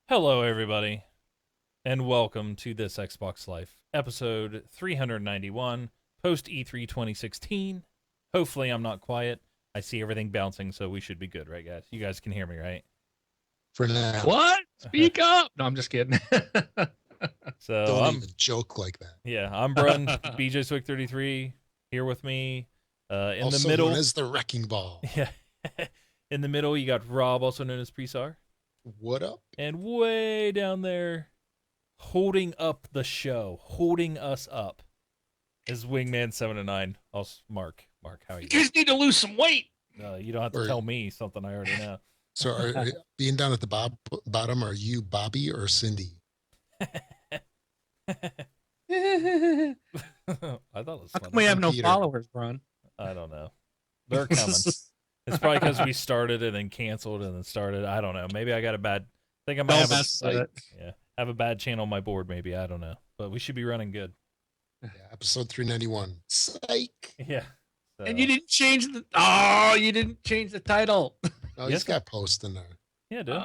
Hello, everybody, and welcome to This Xbox Life, episode 391, post E3 2016. Hopefully, I'm not quiet. I see everything bouncing, so we should be good, right, guys? You guys can hear me, right? For now. What? Speak up. No, I'm just kidding. so Don't I'm, even joke like that. yeah, I'm Brun, BJ Swick 33, here with me. In the Also known middle, as the Wrecking Ball. yeah, in the middle, you got Rob, also known as Presar, What up? and way down there, holding up the show, holding us up, is Wingman 7 to 9. Also, Mark, how are You you? guys need to lose some weight. You don't have to Or, tell me something I already know. being down at the bottom, are you Bobby or Cindy? How I thought it was come funny. we have I'm no Peter. followers, Bron? I don't know. They're coming. It's probably because we started and then canceled and then started. I don't know. Maybe I got a bad. I think I might Don't have a mess with it. have a bad channel on my board. Maybe I don't know. But we should be running good. Yeah, episode 391. Psych. Yeah. So, And you didn't change the. Oh, you didn't change the title. Oh, Yes, he's got post in there. yeah, dude.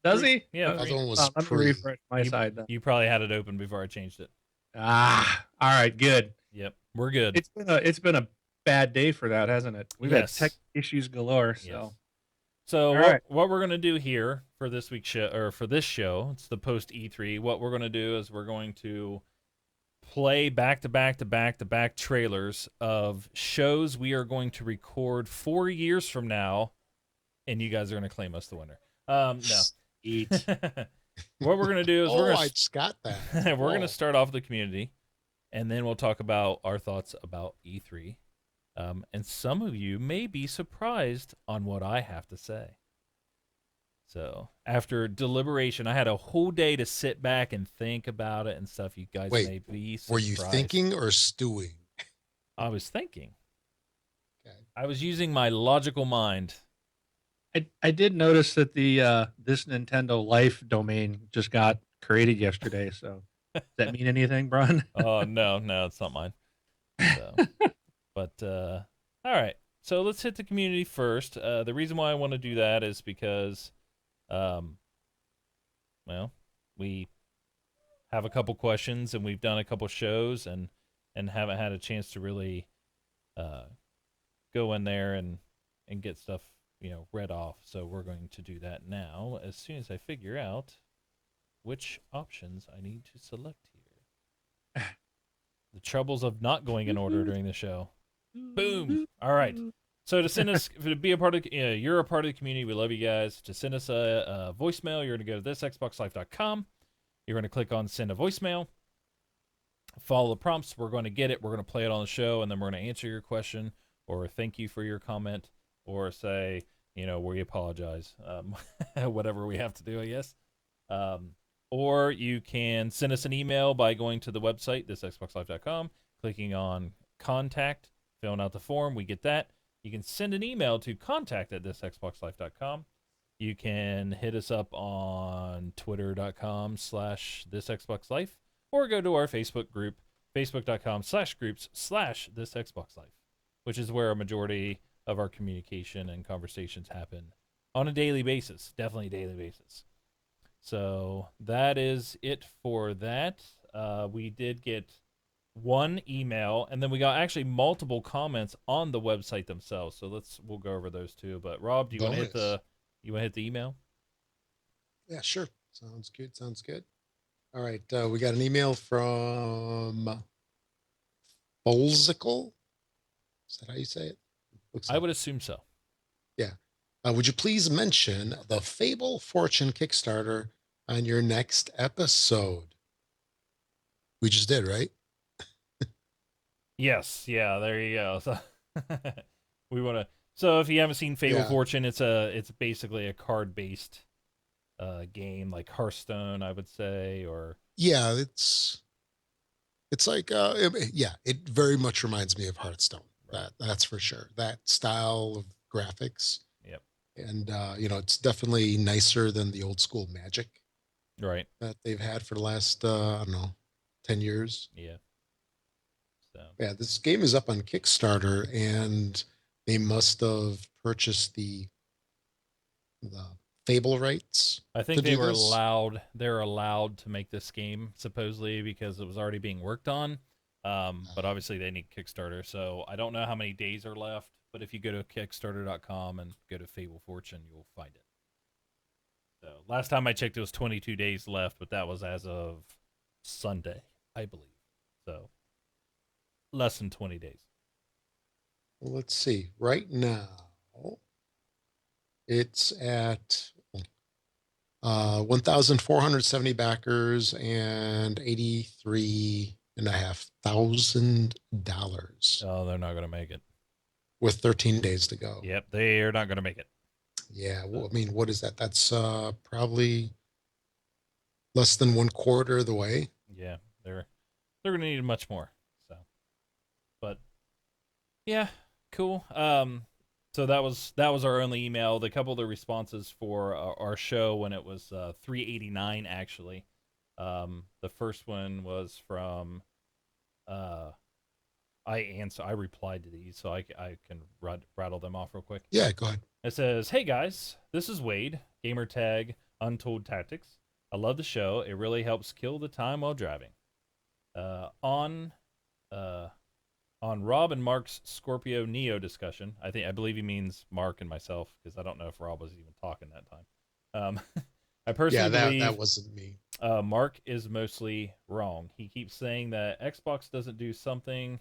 Does he? Yeah, The Uh, other one was let me pre. refresh my you, side then. you probably had it open before I changed it. All right, good. Yep, we're good. It's been a bad day for that, hasn't it? We've Yes. had tech issues galore. So Yes. So All what right. what we're gonna do here for this week's show or for this show, it's the post E3. What we're gonna do is we're going to play back to back to back to back trailers of shows we are going to record 4 years from now, and you guys are gonna claim us the winner. No. eat. What we're gonna do is Oh, I just got that. we're Oh. gonna start off with the community, and then we'll talk about our thoughts about E3. And some of you may be surprised on what I have to say. So, after deliberation, I had a whole day to sit back and think about it and stuff. You guys Wait, may be surprised. Were you thinking or stewing? I was thinking. Okay. I was using my logical mind. I did notice that the this Nintendo Life domain just got created yesterday. So does that mean anything, Bron? Oh, no, it's not mine. So, but, all right. So, let's hit the community first. The reason why I want to do that is because, well, we have a couple questions and we've done a couple shows and haven't had a chance to really uh, go in there and get stuff read off. So we're going to do that now as soon as I figure out which options I need to select here. The troubles of not going in order during the show. Boom. All right. So to send us to be a part of you're a part of the community. We love you guys. To send us a voicemail, you're going to go to thisxboxlife.com. You're going to click on send a voicemail. Follow the prompts. We're going to get it. We're going to play it on the show, and then we're going to answer your question or thank you for your comment or say, we apologize. Whatever we have to do, I guess. Or you can send us an email by going to the website, thisxboxlife.com, clicking on contact, filling out the form. We get that. You can send an email to contact@thisxboxlife.com. You can hit us up on twitter.com/thisxboxlife or go to our Facebook group, facebook.com/groups/thisxboxlife, which is where a majority of our communication and conversations happen on a daily basis, definitely a daily basis. So that is it for that. We did get one email, and then we got actually multiple comments on the website themselves. So we'll go over those too. But Rob, do you want to hit Bonus. the email? Yeah, sure. Sounds good. Sounds good. All right. We got an email from Bolzicle. Is that how you say it? Looks I like would assume so. Yeah. Would you please mention the Fable Fortune Kickstarter on your next episode? We just did, right? Yes, yeah, there you go. So we want to. So if you haven't seen Fable Yeah. Fortune, it's basically a card based game like Hearthstone, I would say, or Yeah, it's like yeah, it very much reminds me of Hearthstone. right. That's for sure. That style of graphics. Yep. And it's definitely nicer than the old school Magic Right. that they've had for the last I don't know, 10 years. Yeah. So Yeah, this game is up on Kickstarter, and they must have purchased the Fable rights I to think they do were this? allowed. They're allowed to make this game supposedly because it was already being worked on. But obviously they need Kickstarter, so I don't know how many days are left. But if you go to Kickstarter.com and go to Fable Fortune, you'll find it. So last time I checked, it was 22 days left, but that was as of Sunday, I believe. So less than 20 days. Well, let's see. Right now, it's at 1,470 backers and $83,500 Oh, they're not going to make it. with 13 days to go. Yep, they are not going to make it. Yeah, well, I mean, what is that? That's probably less than one quarter of the way. Yeah, they're going to need much more. So, but yeah, cool. So that was our only email. The couple of the responses for our show when it was 389 actually. The first one was from uh, I replied to these, so I can rattle them off real quick. Yeah, go ahead. It says, "Hey guys, this is Wade, gamertag Untold Tactics. I love the show. It really helps kill the time while driving. Uh, on uh, on Rob and Mark's Scorpio Neo discussion. I believe he means Mark and myself because I don't know if Rob was even talking that time. I personally Yeah, that believe wasn't me. Mark is mostly wrong. He keeps saying that Xbox doesn't do something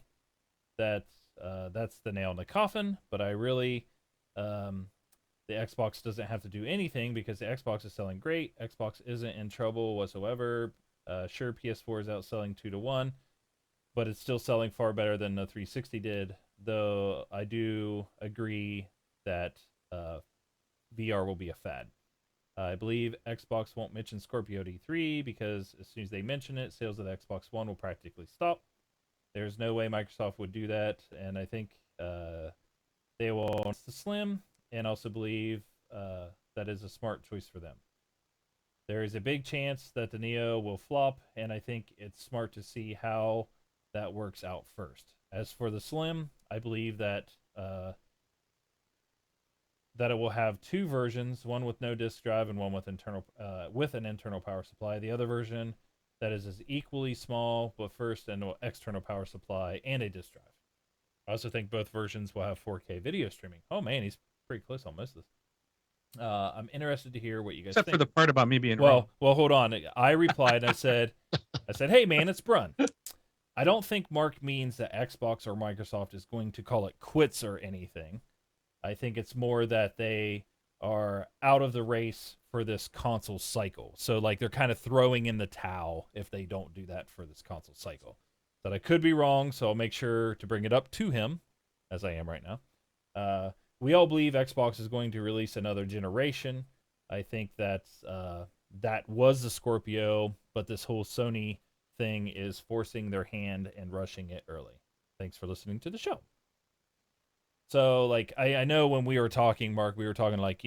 that's the nail in the coffin, but I really the Xbox doesn't have to do anything because the Xbox is selling great. Xbox isn't in trouble whatsoever. Sure, PS4 is outselling 2-1, but it's still selling far better than the 360 did. Though I do agree that VR will be a fad. I believe Xbox won't mention Scorpio D3 because as soon as they mention it, sales of the Xbox One will practically stop. There's no way Microsoft would do that, and I think they will launch the Slim, and also believe that is a smart choice for them. There is a big chance that the Neo will flop, and I think it's smart to see how that works out first. As for the Slim, I believe that that it will have two versions, one with no disk drive and one with with an internal power supply. The other version that is equally small, but first an external power supply and a disk drive. I also think both versions will have 4K video streaming. Oh man, he's pretty close on most of this. I'm interested to hear what you guys Except for think. the part about me being wrong. Well, hold on. I replied. I said, hey man, it's Brun. I don't think Mark means that Xbox or Microsoft is going to call it quits or anything. I think it's more that they are out of the race for this console cycle. So like they're kind of throwing in the towel if they don't do that for this console cycle. But I could be wrong, so I'll make sure to bring it up to him, as I am right now. We all believe Xbox is going to release another generation. I think that was the Scorpio, but this whole Sony thing is forcing their hand and rushing it early. Thanks for listening to the show. So, like, I know when we were talking, Mark, we were talking like,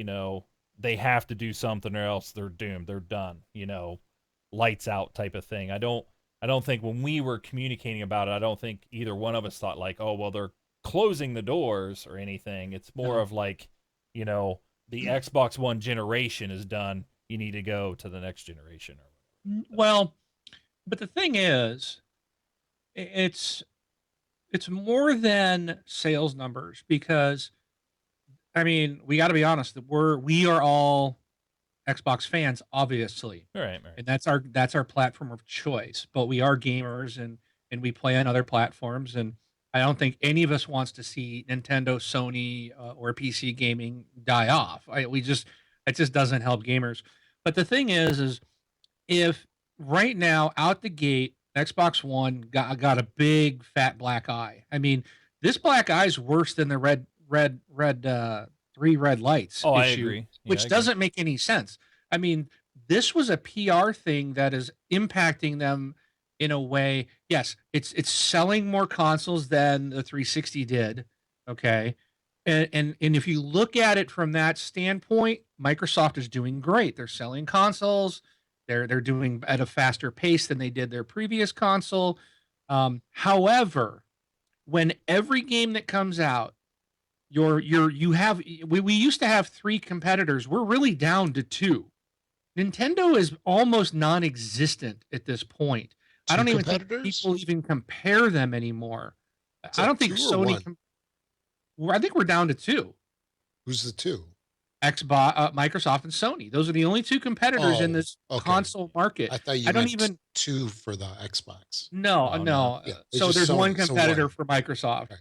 they have to do something or else they're doomed. They're done. Lights out type of thing. I don't think when we were communicating about it, I don't think either one of us thought like, oh, well, they're closing the doors or anything. It's more of like, the Xbox One generation is done. You need to go to the next generation or whatever. Well, but the thing is, it's more than sales numbers because I mean, we got to be honest that we are all Xbox fans, obviously, Right. and that's our platform of choice. But we are gamers and we play on other platforms, and I don't think any of us wants to see Nintendo, Sony, or PC gaming die off. It just doesn't help gamers. But the thing is if right now out the gate Xbox One got a big fat black eye. I mean, this black eye is worse than the red three red lights Oh, I issue, agree. Yeah, which I agree. doesn't make any sense. I mean, this was a PR thing that is impacting them in a way. Yes, it's selling more consoles than the 360 did. Okay. And if you look at it from that standpoint, Microsoft is doing great. They're selling consoles, they're doing at a faster pace than they did their previous console. However, when every game that comes out, we used to have 3 competitors. We're really down to 2. Nintendo is almost non-existent at this point. I Two don't even think competitors? people even compare them anymore. Is I that don't think two or Sony. one? I think we're down to 2. Who's the two? Xbox, Microsoft, and Sony. Those are the only 2 competitors in Oh, this okay. console market. I thought I you don't meant even. two for the Xbox. No, No, no. no. Yeah, it's So just there's one Sony. So competitor one. for Microsoft. Right.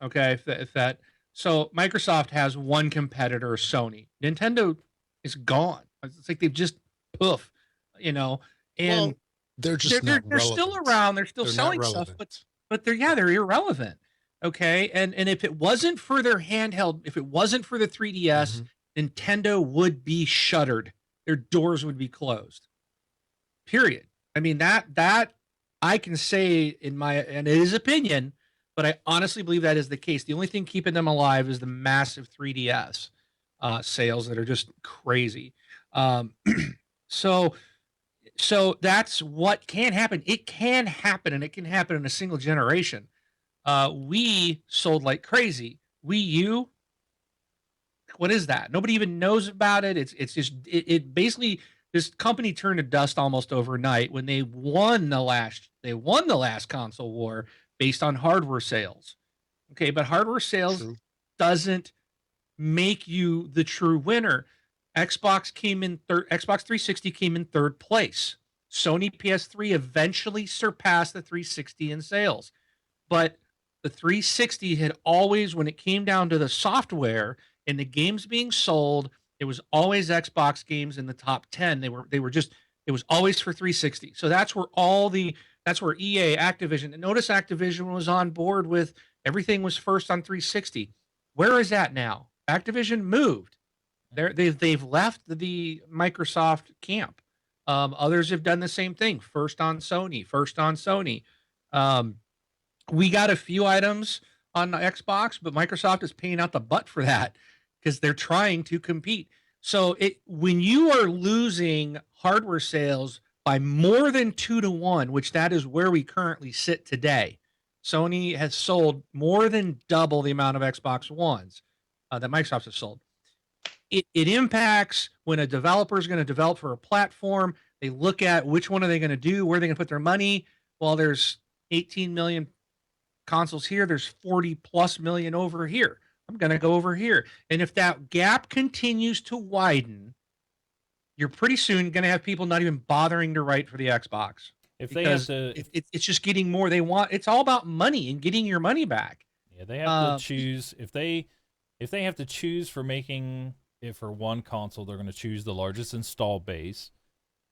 Okay, if that. So Microsoft has one competitor, Sony. Nintendo is gone. It's like they've just poof, you know. And Well, they're they're just they're not they're still relevant. around. They're still They're not selling stuff, relevant. but they're irrelevant. Okay, and if it wasn't for their handheld, if it wasn't for the 3DS, Mhm. Nintendo would be shuttered. Their doors would be closed. Period. I mean that I can say in my, and it is opinion, but I honestly believe that is the case. The only thing keeping them alive is the massive 3DS sales that are just crazy. Um, so that's what can happen. It can happen, and it can happen in a single generation. We sold like crazy. Wii U, what is that? Nobody even knows about it. It's just it basically, this company turned to dust almost overnight when they won the last console war based on hardware sales. Okay, but hardware sales True. doesn't make you the true winner. Xbox came in third. Xbox 360 came in third place. Sony PS3 eventually surpassed the 360 in sales, but the 360 had always, when it came down to the software and the games being sold, it was always Xbox games in the top 10. They were just, it was always for 360. So that's where EA, Activision, and notice Activision was on board with everything was first on 360. Where is that now? Activision moved. They've left the Microsoft camp. Others have done the same thing. First on Sony. First on Sony. Um, we got a few items on the Xbox, but Microsoft is paying out the butt for that because they're trying to compete. So when you are losing hardware sales by more than 2 to 1, which that is where we currently sit today, Sony has sold more than double the amount of Xbox Ones that Microsoft has sold. It impacts when a developer is going to develop for a platform. They look at which one are they going to do, where are they going to put their money. Well, there's 18 million consoles here, there's 40 plus million over here. I'm going to go over here. And if that gap continues to widen, you're pretty soon going to have people not even bothering to write for the Xbox If they have because to, it's just getting more. They want, it's all about money and getting your money back. yeah, they have to choose. If they have to choose for making it for one console, they're going to choose the largest install base.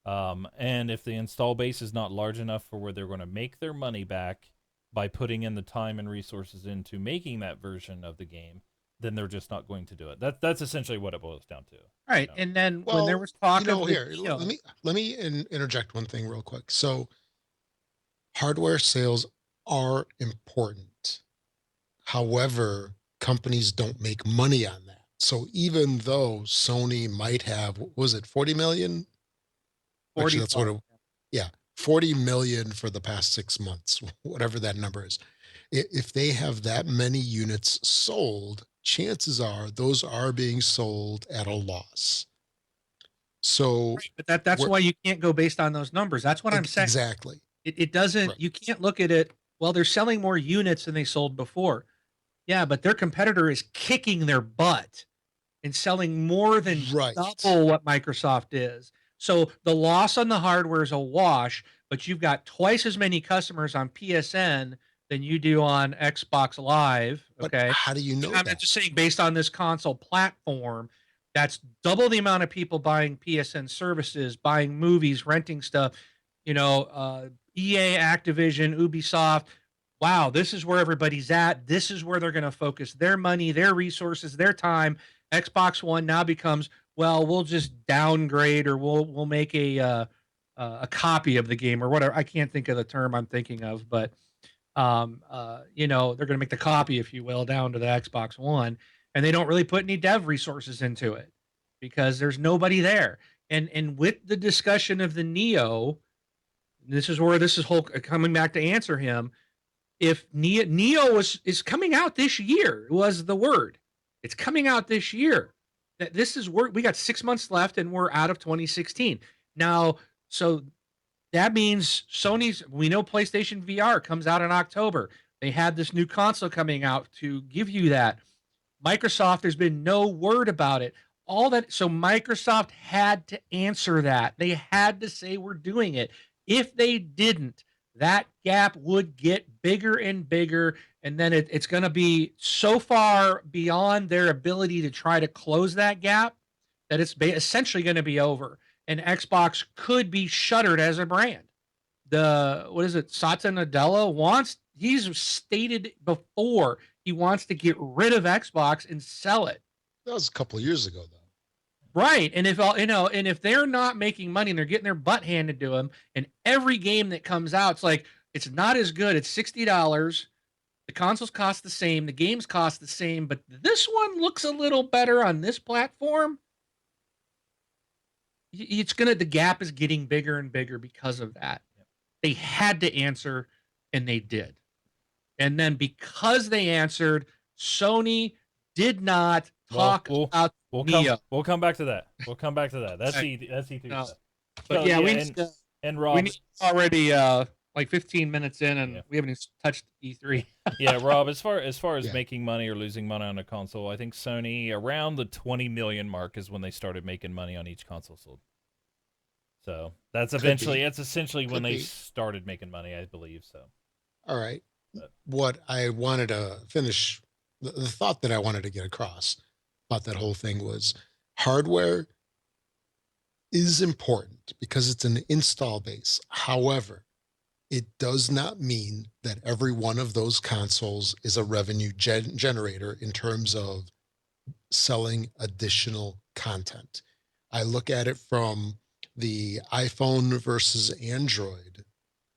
And if the install base is not large enough for where they're going to make their money back by putting in the time and resources into making that version of the game, then they're just not going to do it. That's essentially what it boils down to. Right. You know? And then when there Well, was talk of here, the, let me interject one thing real quick. So, hardware sales are important. However, companies don't make money on that. So even though Sony might have, what was it, 40 million? 40 Actually, that's what plus. it, yeah, 40 million for the past 6 months, whatever that number is. If they have that many units sold, chances are those are being sold at a loss. So Right, but that's we're why you can't go based on those numbers. That's what I'm saying. exactly It doesn't, right, you can't look at it, well, they're selling more units than they sold before. Yeah, but their competitor is kicking their butt and selling more than right. double what Microsoft is. So the loss on the hardware is a wash, but you've got twice as many customers on PSN than you do on Xbox Live. But Okay. how do you know I'm that? just saying, based on this console platform, that's double the amount of people buying PSN services, buying movies, renting stuff. EA, Activision, Ubisoft. Wow, this is where everybody's at. This is where they're going to focus their money, their resources, their time. Xbox One now becomes, well, we'll just downgrade, or we'll make a copy of the game or whatever. I can't think of the term I'm thinking of, but they're going to make the copy, if you will, down to the Xbox One, and they don't really put any dev resources into it because there's nobody there. And with the discussion of the Neo, this is where this is whole coming back to answer him. If Neo is coming out this year, was the word. It's coming out this year. That this is we got 6 months left and we're out of 2016. Now, so that means we know PlayStation VR comes out in October. They had this new console coming out to give you that. Microsoft, there's been no word about it. All that, so Microsoft had to answer that. They had to say we're doing it. If they didn't, that gap would get bigger and bigger, and then it's going to be so far beyond their ability to try to close that gap that it's essentially going to be over, and Xbox could be shuttered as a brand. What is it? Satya Nadella he's stated before he wants to get rid of Xbox and sell it. That was a couple of years ago, though. Right. And if they're not making money and they're getting their butt handed to them, and every game that comes out, it's like, it's not as good. It's $60. The consoles cost the same. The games cost the same, but this one looks a little better on this platform. The gap is getting bigger and bigger because of that. They had to answer, and they did. And then because they answered, Sony did not talk about Neo. We'll come back to that. That's E3 no. stuff. But so, yeah, and Rob, we already like 15 minutes in, and we haven't even touched E3. Yeah, Rob, as far as making money or losing money on a console, I think Sony around the 20 million mark is when they started making money on each console sold. So that's essentially when they started making money, I believe. So, all right. What I wanted to finish, the thought that I wanted to get across about that whole thing was hardware is important because it's an install base. However, it does not mean that every one of those consoles is a revenue generator in terms of selling additional content. I look at it from the iPhone versus Android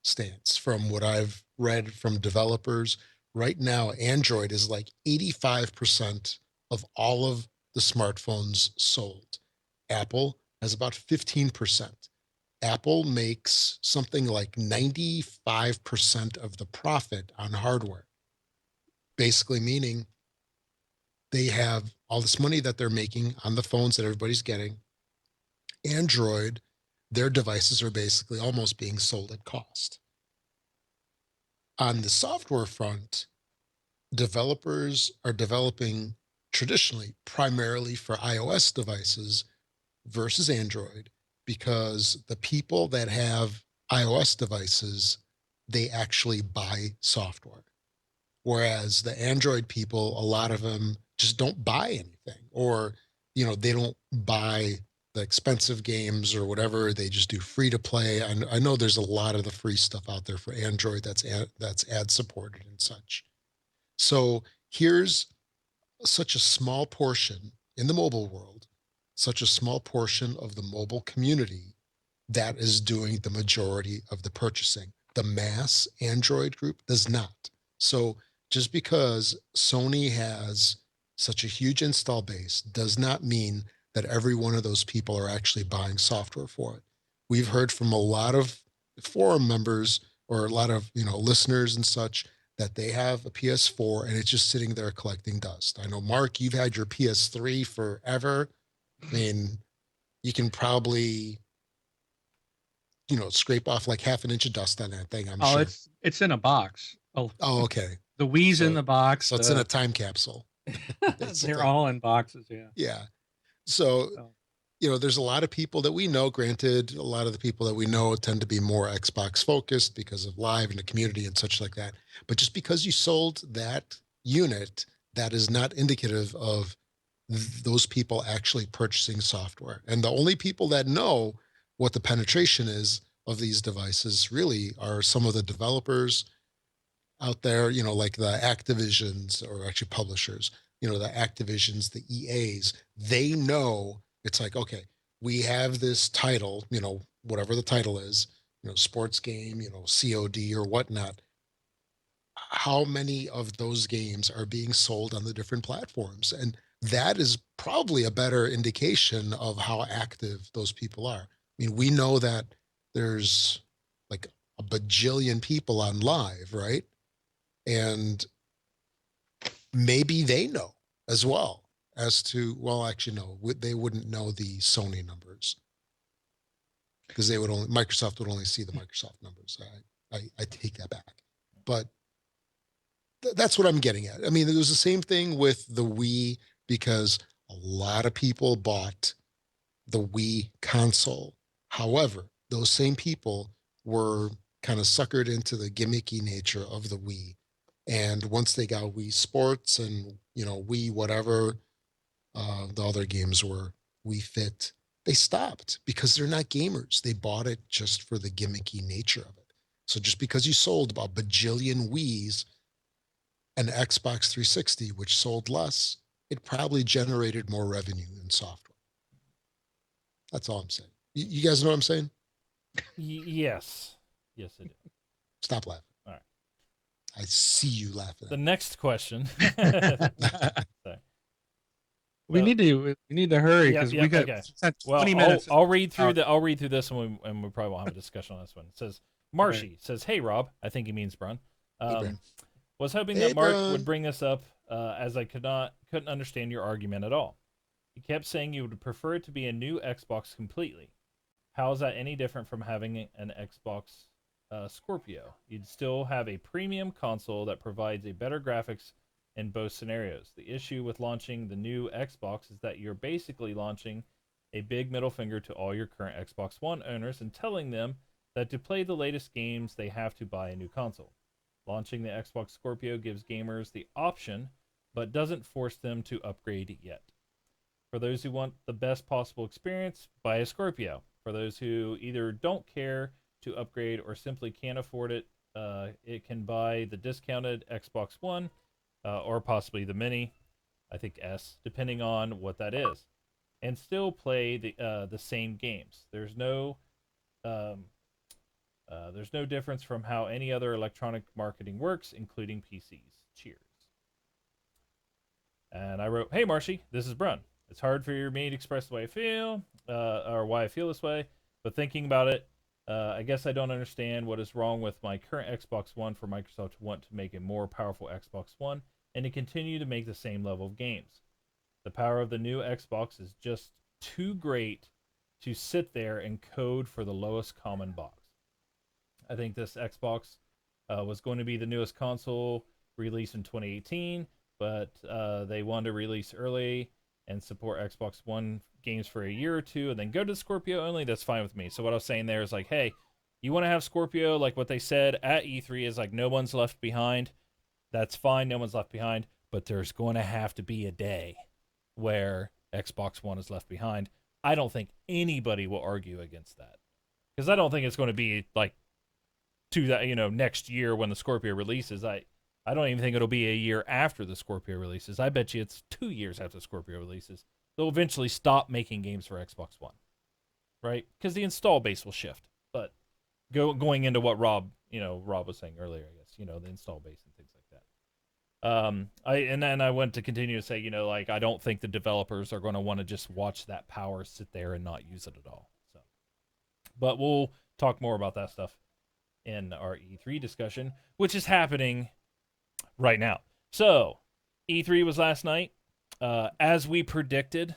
stance. From what I've read from developers, right now, Android is like 85% of all of the smartphones sold. Apple has about 15%. Apple makes something like 95% of the profit on hardware, basically meaning they have all this money that they're making on the phones that everybody's getting. Android, their devices are basically almost being sold at cost. On the software front, developers are developing traditionally primarily for iOS devices versus Android, because the people that have iOS devices, they actually buy software. Whereas the Android people, a lot of them just don't buy anything, or, they don't buy the expensive games or whatever. They just do free to play. I know there's a lot of the free stuff out there for Android that's ad supported and such. So here's such a small portion in the mobile world, such a small portion of the mobile community that is doing the majority of the purchasing. The mass Android group does not. So just because Sony has such a huge install base does not mean that every one of those people are actually buying software for it. We've heard from a lot of forum members or a lot of listeners and such that they have a PS4 and it's just sitting there collecting dust. I know, Mark, you've had your PS3 forever. I mean, you can probably scrape off like half an inch of dust on that thing, I'm sure. It's in a box. Oh, okay. The Wii's in the box. So it's in a time capsule. They're all in boxes, yeah. Yeah. So, there's a lot of people that we know, granted, a lot of the people that we know tend to be more Xbox focused because of live and the community and such like that. But just because you sold that unit, that is not indicative of those people actually purchasing software. And the only people that know what the penetration is of these devices really are some of the developers out there, like the Activisions, or actually publishers, the Activisions, the EAs. They know it's like, okay, we have this title, whatever the title is, sports game, COD or whatnot. How many of those games are being sold on the different platforms? And that is probably a better indication of how active those people are. I mean, we know that there's like a bajillion people on live, right? And maybe they know as well. as to, well, actually, no, they wouldn't know the Sony numbers because Microsoft would only see the Microsoft numbers. I take that back, but that's what I'm getting at. I mean, it was the same thing with the Wii because a lot of people bought the Wii console. However, those same people were kind of suckered into the gimmicky nature of the Wii. And once they got Wii Sports and, Wii whatever, the other games were, Wii Fit, they stopped because they're not gamers. They bought it just for the gimmicky nature of it. So just because you sold about bajillion Wii's, an Xbox 360, which sold less, it probably generated more revenue in software. That's all I'm saying. You guys know what I'm saying? Yes. Yes, I do. Stop laughing. All right. I see you laughing. The next question. Sorry. We need to hurry because we got okay. 20 minutes. I'll read through this and we probably won't have a discount on this one. It says Marshy says, "Hey Rob," I think he means Brun. Was hoping that Mark would bring this up as I couldn't understand your argument at all. You kept saying you would prefer it to be a new Xbox completely. How is that any different from having an Xbox Scorpio? You'd still have a premium console that provides a better graphics in both scenarios. The issue with launching the new Xbox is that you're basically launching a big middle finger to all your current Xbox One owners and telling them that to play the latest games, they have to buy a new console. Launching the Xbox Scorpio gives gamers the option, but doesn't force them to upgrade yet. For those who want the best possible experience, buy a Scorpio. For those who either don't care to upgrade or simply can't afford it, it can buy the discounted Xbox One or possibly the Mini, I think S, depending on what that is, and still play the same games. There's no difference from how any other electronic marketing works, including PCs. Cheers. And I wrote, "Hey Marshy, this is Brun. It's hard for me to express the way I feel, or why I feel this way, but thinking about it, I guess I don't understand what is wrong with my current Xbox One for Microsoft to want to make a more powerful Xbox One and to continue to make the same level of games. The power of the new Xbox is just too great to sit there and code for the lowest common box. I think this Xbox was going to be the newest console released in 2018, but they wanted to release early and support Xbox One games for a year or two and then go to Scorpio only. That's fine with me." So what I was saying there is like, hey, you want to have Scorpio, like what they said at E3 is like no one's left behind. That's fine, no one's left behind, but there's going to have to be a day where Xbox One is left behind. I don't think anybody will argue against that because I don't think it's going to be like to that, next year when the Scorpio releases. I don't even think it'll be a year after the Scorpio releases. I bet you it's 2 years after the Scorpio releases. They'll eventually stop making games for Xbox One, right? Because the install base will shift. But going into what Rob was saying earlier, I guess, the install base and things like that. I went to continue to say, like I don't think the developers are going to want to just watch that power sit there and not use it at all. So, but we'll talk more about that stuff in our E3 discussion, which is happening right now. So, E3 was last night. As we predicted,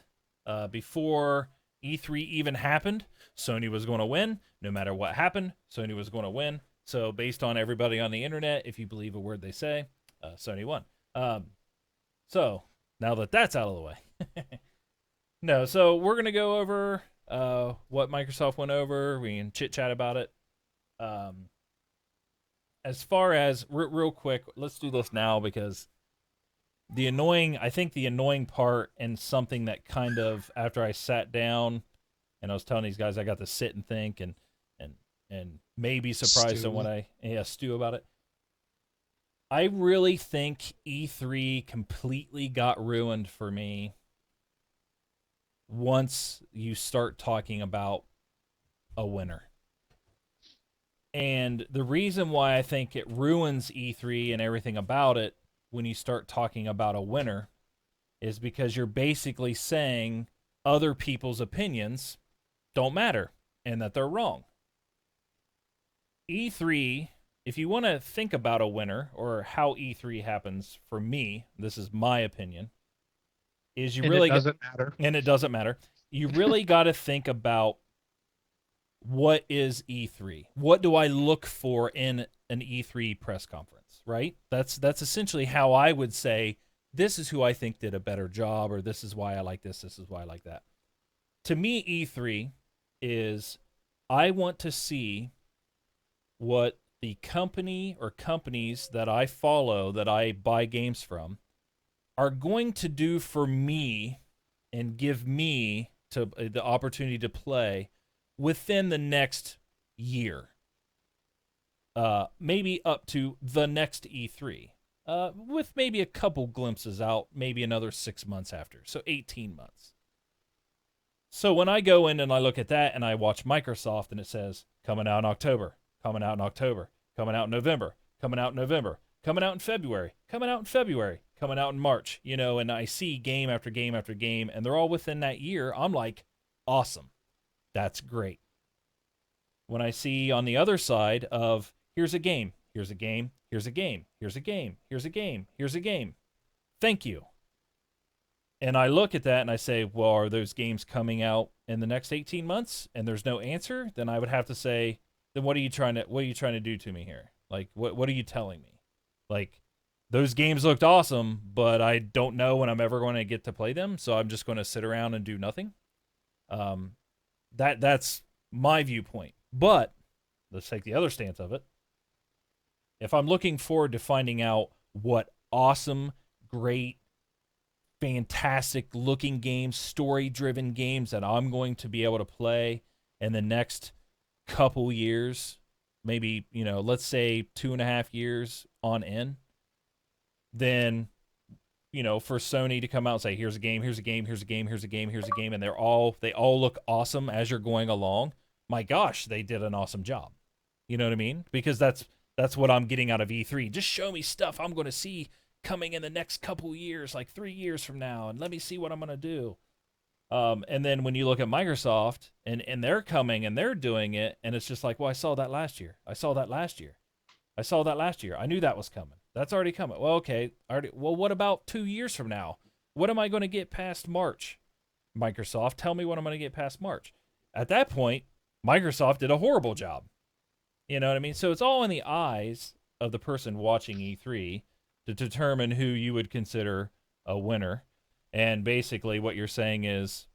before E3 even happened, Sony was going to win. No matter what happened, Sony was going to win. So, based on everybody on the internet, if you believe a word they say, Sony won. So, now that that's out of the way. No, so we're going to go over what Microsoft went over. We can chit-chat about it. As far as real quick, let's do this now because I think the annoying part and something that kind of after I sat down and I was telling these guys I got to sit and think and maybe surprised at what stew about it. I really think E3 completely got ruined for me once you start talking about a winner. And the reason why I think it ruins E3 and everything about it when you start talking about a winner is because you're basically saying other people's opinions don't matter and that they're wrong. E3, if you want to think about a winner or how E3 happens, for me, this is my opinion, is you And it really got, doesn't matter. and it doesn't matter. You really got to think about what is E3? What do I look for in an E3 press conference, right? That's essentially how I would say this is who I think did a better job, or this is why I like this is why I like that. To me, E3 is I want to see what the company or companies that I follow, that I buy games from, are going to do for me and give me to the opportunity to play within the next year, maybe up to the next E3, with maybe a couple glimpses out, maybe another 6 months after, so 18 months. So when I go in and I look at that and I watch Microsoft and it says coming out in October, coming out in October, coming out in November, coming out in November, coming out in February, coming out in February, coming out in March, and I see game after game after game and they're all within that year, I'm like, awesome. That's great. When I see on the other side of here's a game, here's a game, here's a game, here's a game, here's a game, here's a game. Thank you. And I look at that and I say, well, are those games coming out in the next 18 months? And there's no answer, then I would have to say, then what are you trying to do to me here? Like what are you telling me? Like those games looked awesome, but I don't know when I'm ever going to get to play them, so I'm just going to sit around and do nothing. That's my viewpoint. But let's take the other stance of it. If I'm looking forward to finding out what awesome, great, fantastic looking games, story driven games that I'm going to be able to play in the next couple years, maybe, let's say 2.5 years on end, then, for Sony to come out and say, here's a game, here's a game, here's a game, here's a game, here's a game, and they all look awesome as you're going along, my gosh, they did an awesome job. You know what I mean? Because that's what I'm getting out of E3. Just show me stuff I'm going to see coming in the next couple years, like 3 years from now, and let me see what I'm going to do. And then when you look at Microsoft and they're coming and they're doing it, and it's just like, well, I saw that last year. I saw that last year. I saw that last year. I knew that was coming. That's already coming. Well, okay. Well, what about 2 years from now? What am I going to get past March? Microsoft, tell me what I'm going to get past March. At that point, Microsoft did a horrible job. You know what I mean? So it's all in the eyes of the person watching E3 to determine who you would consider a winner. And basically what you're saying is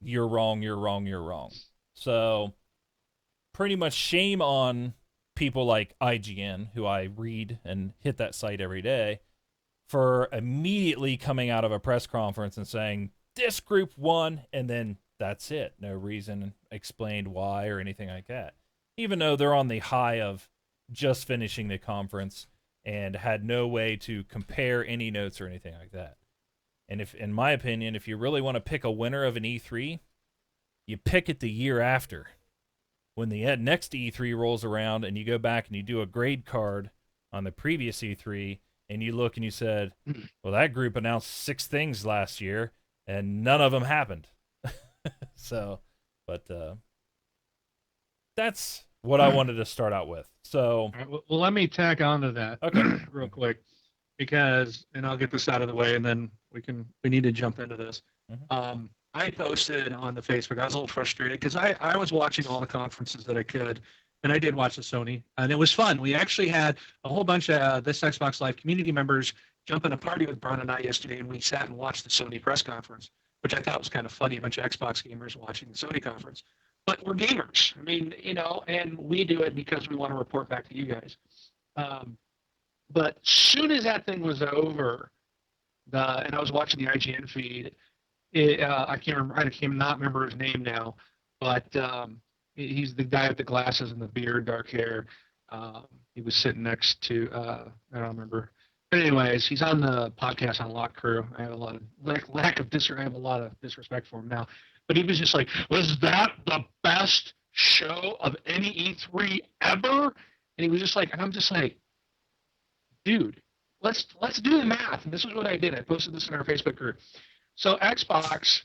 you're wrong, you're wrong, you're wrong. So pretty much shame on people like IGN, who I read and hit that site every day, for immediately coming out of a press conference and saying, this group won, and then that's it. No reason explained why or anything like that. Even though they're on the high of just finishing the conference and had no way to compare any notes or anything like that. And if, in my opinion, if you really want to pick a winner of an E3, you pick it the year after. When the next E3 rolls around and you go back and you do a grade card on the previous E3 and you look and you said, well, that group announced 6 things last year and none of them happened. So, but that's what I wanted to start out with. So, All right, well, let me tack on to that real quick, because, and I'll get this out of the way, and then we need to jump into this. Mhm. I posted on the Facebook. I was a little frustrated because I was watching all the conferences that I could, and I did watch the Sony, and it was fun. We actually had a whole bunch of this Xbox Live community members jump in a party with Brian and I yesterday, and we sat and watched the Sony press conference, which I thought was kind of funny. A bunch of Xbox gamers watching the Sony conference. But we're gamers. I mean, and we do it because we want to report back to you guys. But soon as that thing was over, and I was watching the IGN feed, I cannot remember his name now, but he's the guy with the glasses and the beard, dark hair. He was sitting next to I don't remember. But anyways, he's on the podcast on Lock Crew. I have a lot of I have a lot of disrespect for him now. But he was just like, was that the best show of any E3 ever? And he was just like, and I'm just like, dude, let's do the math. And this is what I did. I posted this in our Facebook group. So Xbox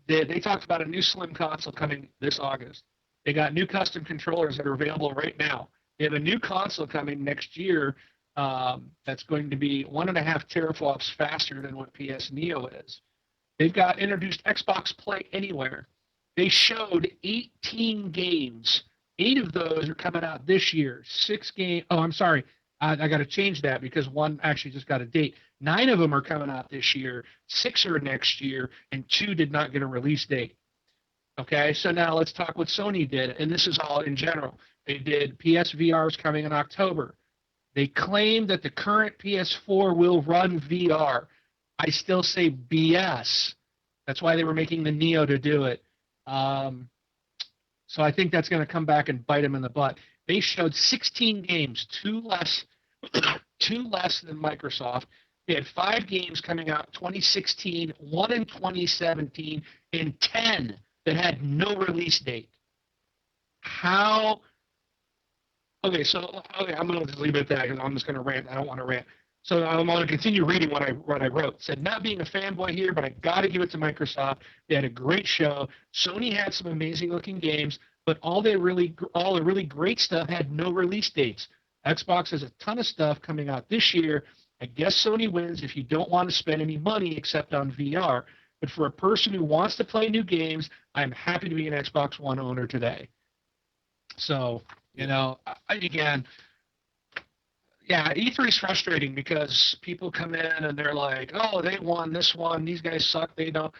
they talked about a new slim console coming this August. They got new custom controllers that are available right now. They have a new console coming next year that's going to be 1.5 teraflops faster than what PS Neo is. They've got introduced Xbox Play Anywhere. They showed 18 games. 8 of those are coming out this year. 6 game. Oh, I'm sorry. I got to change that because one actually just got a date. 9 of them are coming out this year. 6 are next year, and 2 did not get a release date. Okay, so now let's talk what Sony did, and this is all in general. They did PSVRs coming in October. They claim that the current PS4 will run VR. I still say BS. That's why they were making the Neo to do it. So I think that's going to come back and bite them in the butt. They showed 16 games, two less, two less than Microsoft. They had 5 games coming out 2016, 1 in 2017, and 10 that had no release date. How? Okay, so okay, I'm going to just leave it at that because I'm just going to rant. I don't want to rant. So I'm going to continue reading what I wrote. It said, not being a fanboy here, but I got to give it to Microsoft. They had a great show. Sony had some amazing looking games, but all the really great stuff had no release dates. Xbox has a ton of stuff coming out this year. I guess Sony wins if you don't want to spend any money except on VR. But for a person who wants to play new games, I'm happy to be an Xbox One owner today. So, again, yeah, E3 is frustrating because people come in and they're like, oh, they won this one. These guys suck. They don't.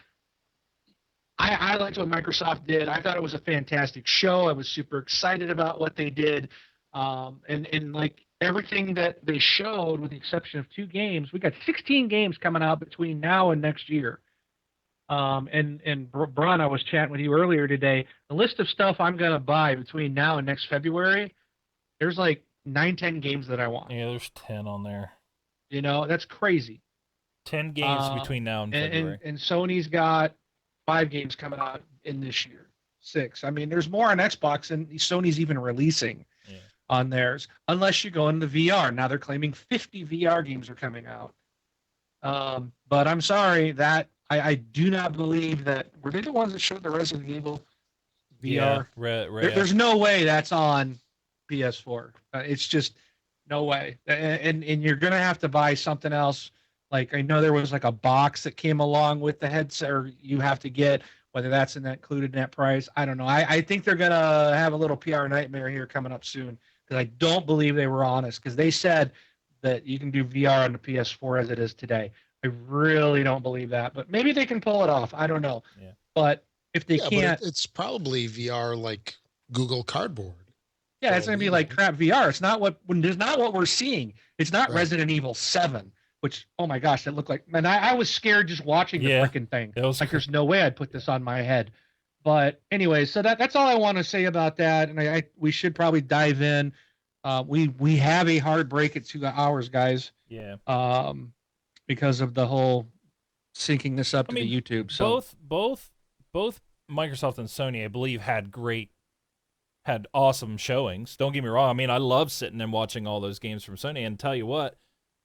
I liked what Microsoft did. I thought it was a fantastic show. I was super excited about what they did. And like everything that they showed, with the exception of 2 games, we got 16 games coming out between now and next year. And Bron, I was chatting with you earlier today. The list of stuff I'm going to buy between now and next February, there's like 9-10 games that I want. Yeah, there's 10 on there. That's crazy. 10 games between now and February. And Sony's got 5 games coming out in this year. 6. I mean, there's more on Xbox than Sony's even releasing on theirs, unless you go into VR. Now they're claiming 50 VR games are coming out. But I'm sorry that I do not believe that. Were they the ones that showed the Resident Evil VR? Yeah, There's no way that's on PS4. It's just no way. And you're gonna have to buy something else. Like I know there was like a box that came along with the headset, or you have to get, whether that's included in that price. I don't know. I think they're gonna have a little PR nightmare here coming up soon, because I don't believe they were honest, because they said that you can do VR on the PS4 as it is today. I really don't believe that, but maybe they can pull it off. I don't know. Yeah. But if they can't, it's probably VR like Google Cardboard. Yeah, it's going to be like crap VR. It's not what we're seeing. It's not right. Resident Evil 7, which, oh my gosh, that looked like, man, I was scared just watching the freaking thing. Like, there's no way I'd put this on my head. But anyway, so that's all I want to say about that. And we should probably dive in. We have a hard break at 2 hours, guys. Yeah. Because of the whole syncing this up to the YouTube. So both Microsoft and Sony, I believe, had awesome showings. Don't get me wrong. I mean, I love sitting and watching all those games from Sony, and tell you what,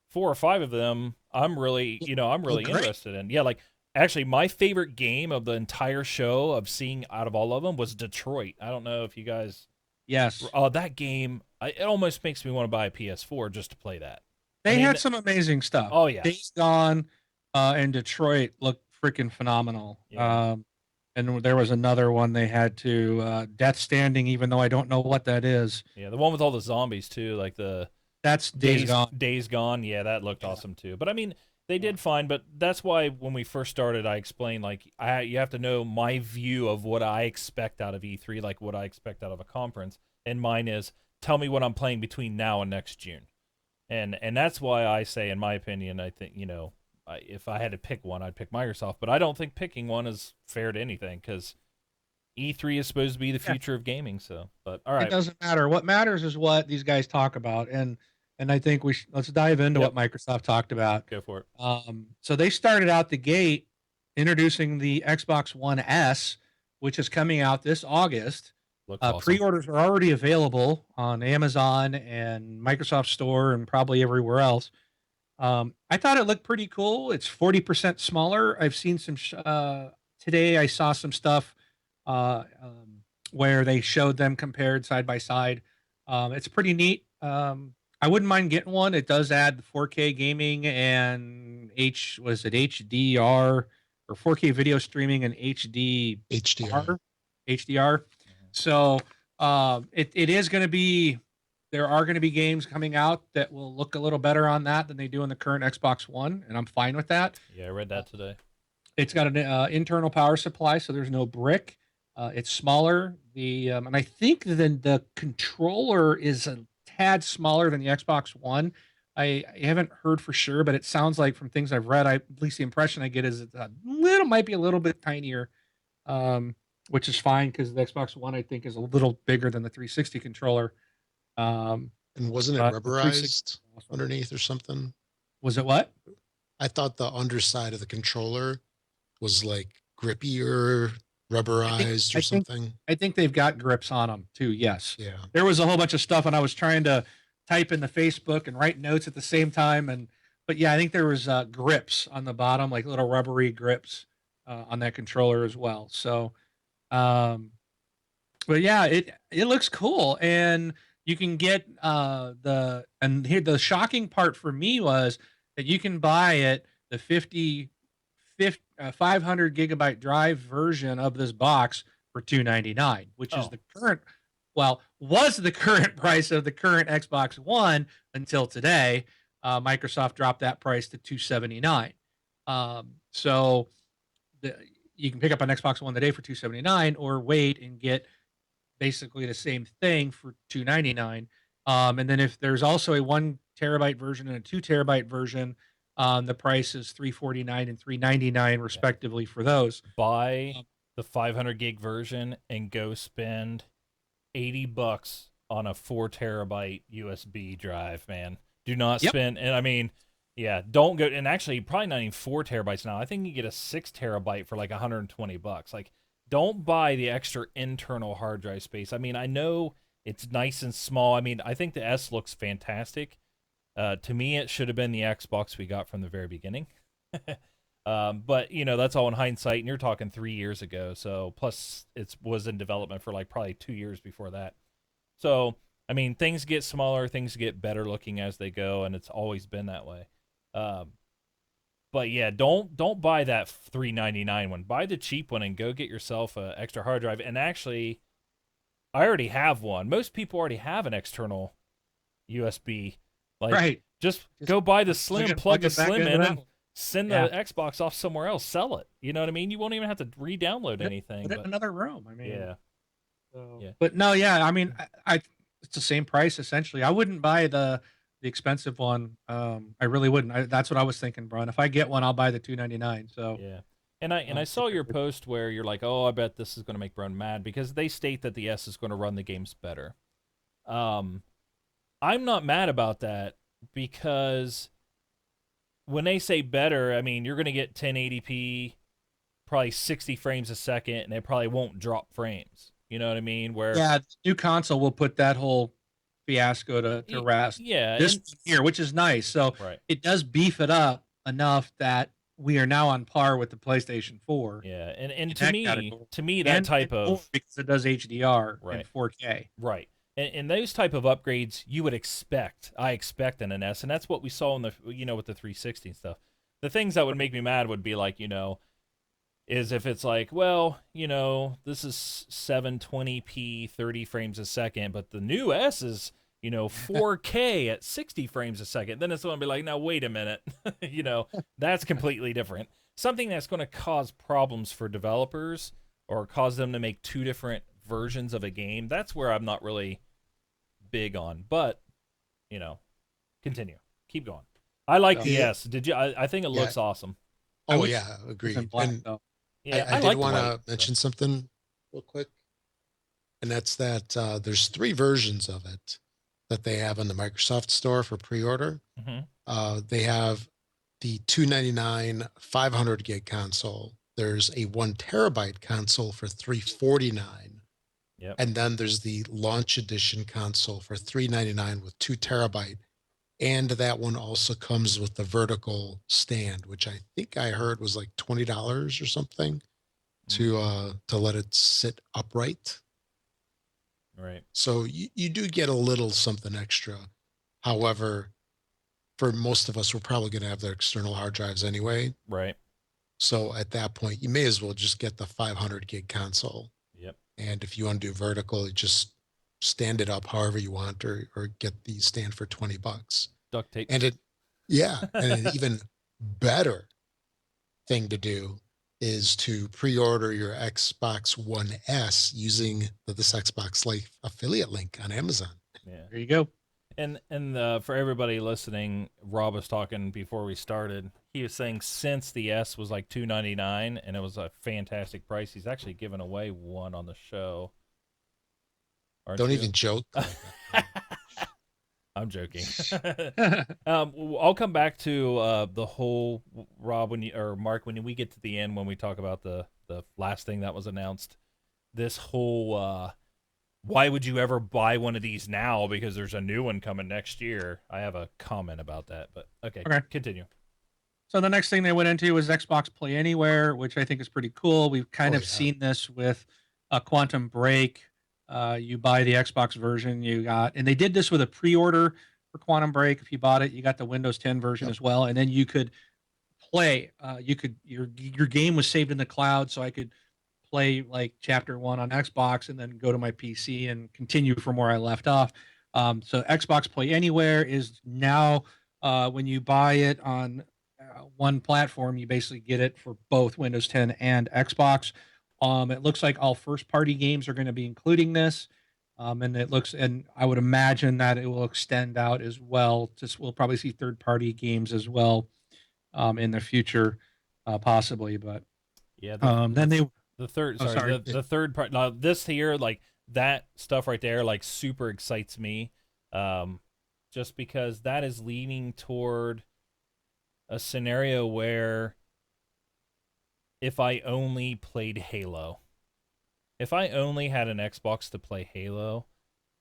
4 or 5 of them I'm really interested in. Yeah, like actually my favorite game of the entire show of seeing out of all of them was Detroit. I don't know if you guys. Yes. That game, it almost makes me want to buy a PS4 just to play that. They had some amazing stuff. Oh yeah. Days Gone and Detroit looked freaking phenomenal. Yeah. And there was another one they had to Death Standing, even though I don't know what that is. Yeah, the one with all the zombies too, like that's Days Gone. Days Gone, yeah, that looked awesome too. But I mean, they did fine. But that's why when we first started, I explained like you have to know my view of what I expect out of E3, like what I expect out of a conference, and mine is tell me what I'm playing between now and next June, and that's why I say, in my opinion, I think if I had to pick one, I'd pick Microsoft. But I don't think picking one is fair to anything, because E3 is supposed to be the future of gaming. So, but all right, it doesn't matter. What matters is what these guys talk about, and I think let's dive into what Microsoft talked about. Go for it. So they started out the gate introducing the Xbox One S, which is coming out this August. Awesome. Pre-orders are already available on Amazon and Microsoft Store and probably everywhere else. I thought it looked pretty cool. It's 40% smaller. I've seen some today. I saw some stuff where they showed them compared side by side. It's pretty neat. I wouldn't mind getting one. It does add 4K gaming and HDR or 4K video streaming and HDR. HDR. Mhm. So it is going to be, there are going to be games coming out that will look a little better on that than they do in the current Xbox One, and I'm fine with that. Yeah, I read that today. It's got an internal power supply, so there's no brick. It's smaller. And I think the controller is a tad smaller than the Xbox One. I haven't heard for sure, but it sounds like from things I've read, at least the impression I get is it's might be a little bit tinier, which is fine because the Xbox One I think is a little bigger than the 360 controller. Um, And wasn't it but the 360 rubberized is awesome. underneath or something? Was it what? I thought the underside of the controller was like grippier, I think rubberized or I think something. I think they've got grips on them too. Yes, Yeah. there was a whole bunch of stuff, and I was trying to type in the Facebook and write notes at the same time. But yeah, I think there was grips on the bottom, like little rubbery grips on that controller as well. So, um, but yeah, it looks cool, and you can get and here the shocking part for me was that you can buy it the 500 gigabyte drive version of this box for 299, which is Oh. the current, well, was the current price of the current Xbox One until today. Microsoft dropped that price to 279. So the, you can pick up an Xbox One today for 279, or wait and get basically the same thing for 299. And then if there's also a 1 terabyte version and a 2 terabyte version, the price is 349 and 399 respectively for those. Buy Um, the 500 gig version and go spend $80 on a 4 terabyte USB drive, man. Do not Yep. spend, and I mean, yeah, don't go. And actually, probably not even 4 terabytes now. I think you get a 6 terabyte for like $120. Like, don't buy the extra internal hard drive space. I mean, I know it's nice and small. I mean, I think the S looks fantastic. To me, it should have been the Xbox we got from the very beginning. But you know, that's all in hindsight, and you're talking 3 years ago. So plus, it was in development for like probably 2 years before that. So I mean, things get smaller, things get better looking as they go, and it's always been that way. Um, but yeah, don't buy that 399 one. Buy the cheap one and go get yourself a extra hard drive. And actually, I already have one. Most people already have an external USB. Like, right. just Just go buy the Slim, plug the it back Slim into in, that and one. send the Yeah. Xbox off somewhere else. Sell it. You know what I mean? You won't even have to re-download Put it, anything. put it in But another room. I mean, yeah, so, yeah. but no, yeah. I mean, I it's the same price essentially. I wouldn't buy the expensive one. I really wouldn't. That's what I was thinking, Brian. If I get one, I'll buy the 299. So, Yeah. And I saw your post where you're like, "Oh, I bet this is going to make Brown mad," because they state that the S is going to run the games better. Um I'm not mad about that because when they say better, I mean, you're going to get 1080p, probably 60 frames a second, and it probably won't drop frames. You know what I mean? Where yeah, the new console will put that whole fiasco to rest. yeah, This and one here, which is nice. So right. it does beef it up enough that we are now on par with the PlayStation 4 Yeah, and in to that me, category, that and type more of because it does HDR and right. 4K. Right. And those type of upgrades you would expect. I expect in an S, and that's what we saw in the with the 360 and stuff. The things that would make me mad would be like, is if it's like, well, this is 720p 30 frames a second, but the new S is, 4K at 60 frames a second. Then it's going to be like, now wait a minute. That's completely different. Something that's going to cause problems for developers or cause them to make two different versions of a game. That's where I'm not really big on. But, continue. Keep going. I like the Yeah. S. Did you? I think it looks awesome. I Oh wish yeah, it was in agreed. black And though. Yeah, I did like the want white, to mention something real quick, and that's that there's 3 versions of it that they have on the Microsoft Store for pre-order. They have the 299 500 gig console. There's a 1 terabyte console for 349. Yep. And then there's the launch edition console for 399 with 2 terabyte. And that one also comes with the vertical stand, which I think I heard was like $20 or something to let it sit upright. Right. So you do get a little something extra. However, for most of us, we're probably going to have their external hard drives anyway. Right. So at that point, you may as well just get the 500 gig console. Yep. And if you want to do vertical, you just stand it up however you want, or get the stand for $20. Duct tape. And yeah, and an even better thing to do is to pre-order your Xbox One S using this Xbox Life affiliate link on Amazon. Yeah. There you go. And for everybody listening, Rob was talking before we started. He was saying since the S was like $299 and it was a fantastic price, he's actually given away one on the show. Aren't Don't you? even joke like that. I'm joking. I'll come back to the whole Rob or Mark when we get to the end when we talk about the last thing that was announced. This whole why would you ever buy one of these now because there's a new one coming next year? I have a comment about that, but okay. Continue. So the next thing they went into was Xbox Play Anywhere, which I think is pretty cool. We've kind of seen this with Quantum Break. You buy the Xbox version, and they did this with a pre-order for Quantum Break. If you bought it, you got the Windows 10 version as well, and then you could play. Your game was saved in the cloud, so I could play like Chapter 1 on Xbox and then go to my PC and continue from where I left off. So Xbox Play Anywhere is now when you buy it on one platform, you basically get it for both Windows 10 and Xbox. It looks like all first-party games are going to be including this, and I would imagine that it will extend out as well. We'll probably see third-party games as well in the future, possibly. But yeah, the third part. Now this here, like that stuff right there, like super excites me, just because that is leaning toward a scenario where if I only played Halo, if I only had an Xbox to play Halo,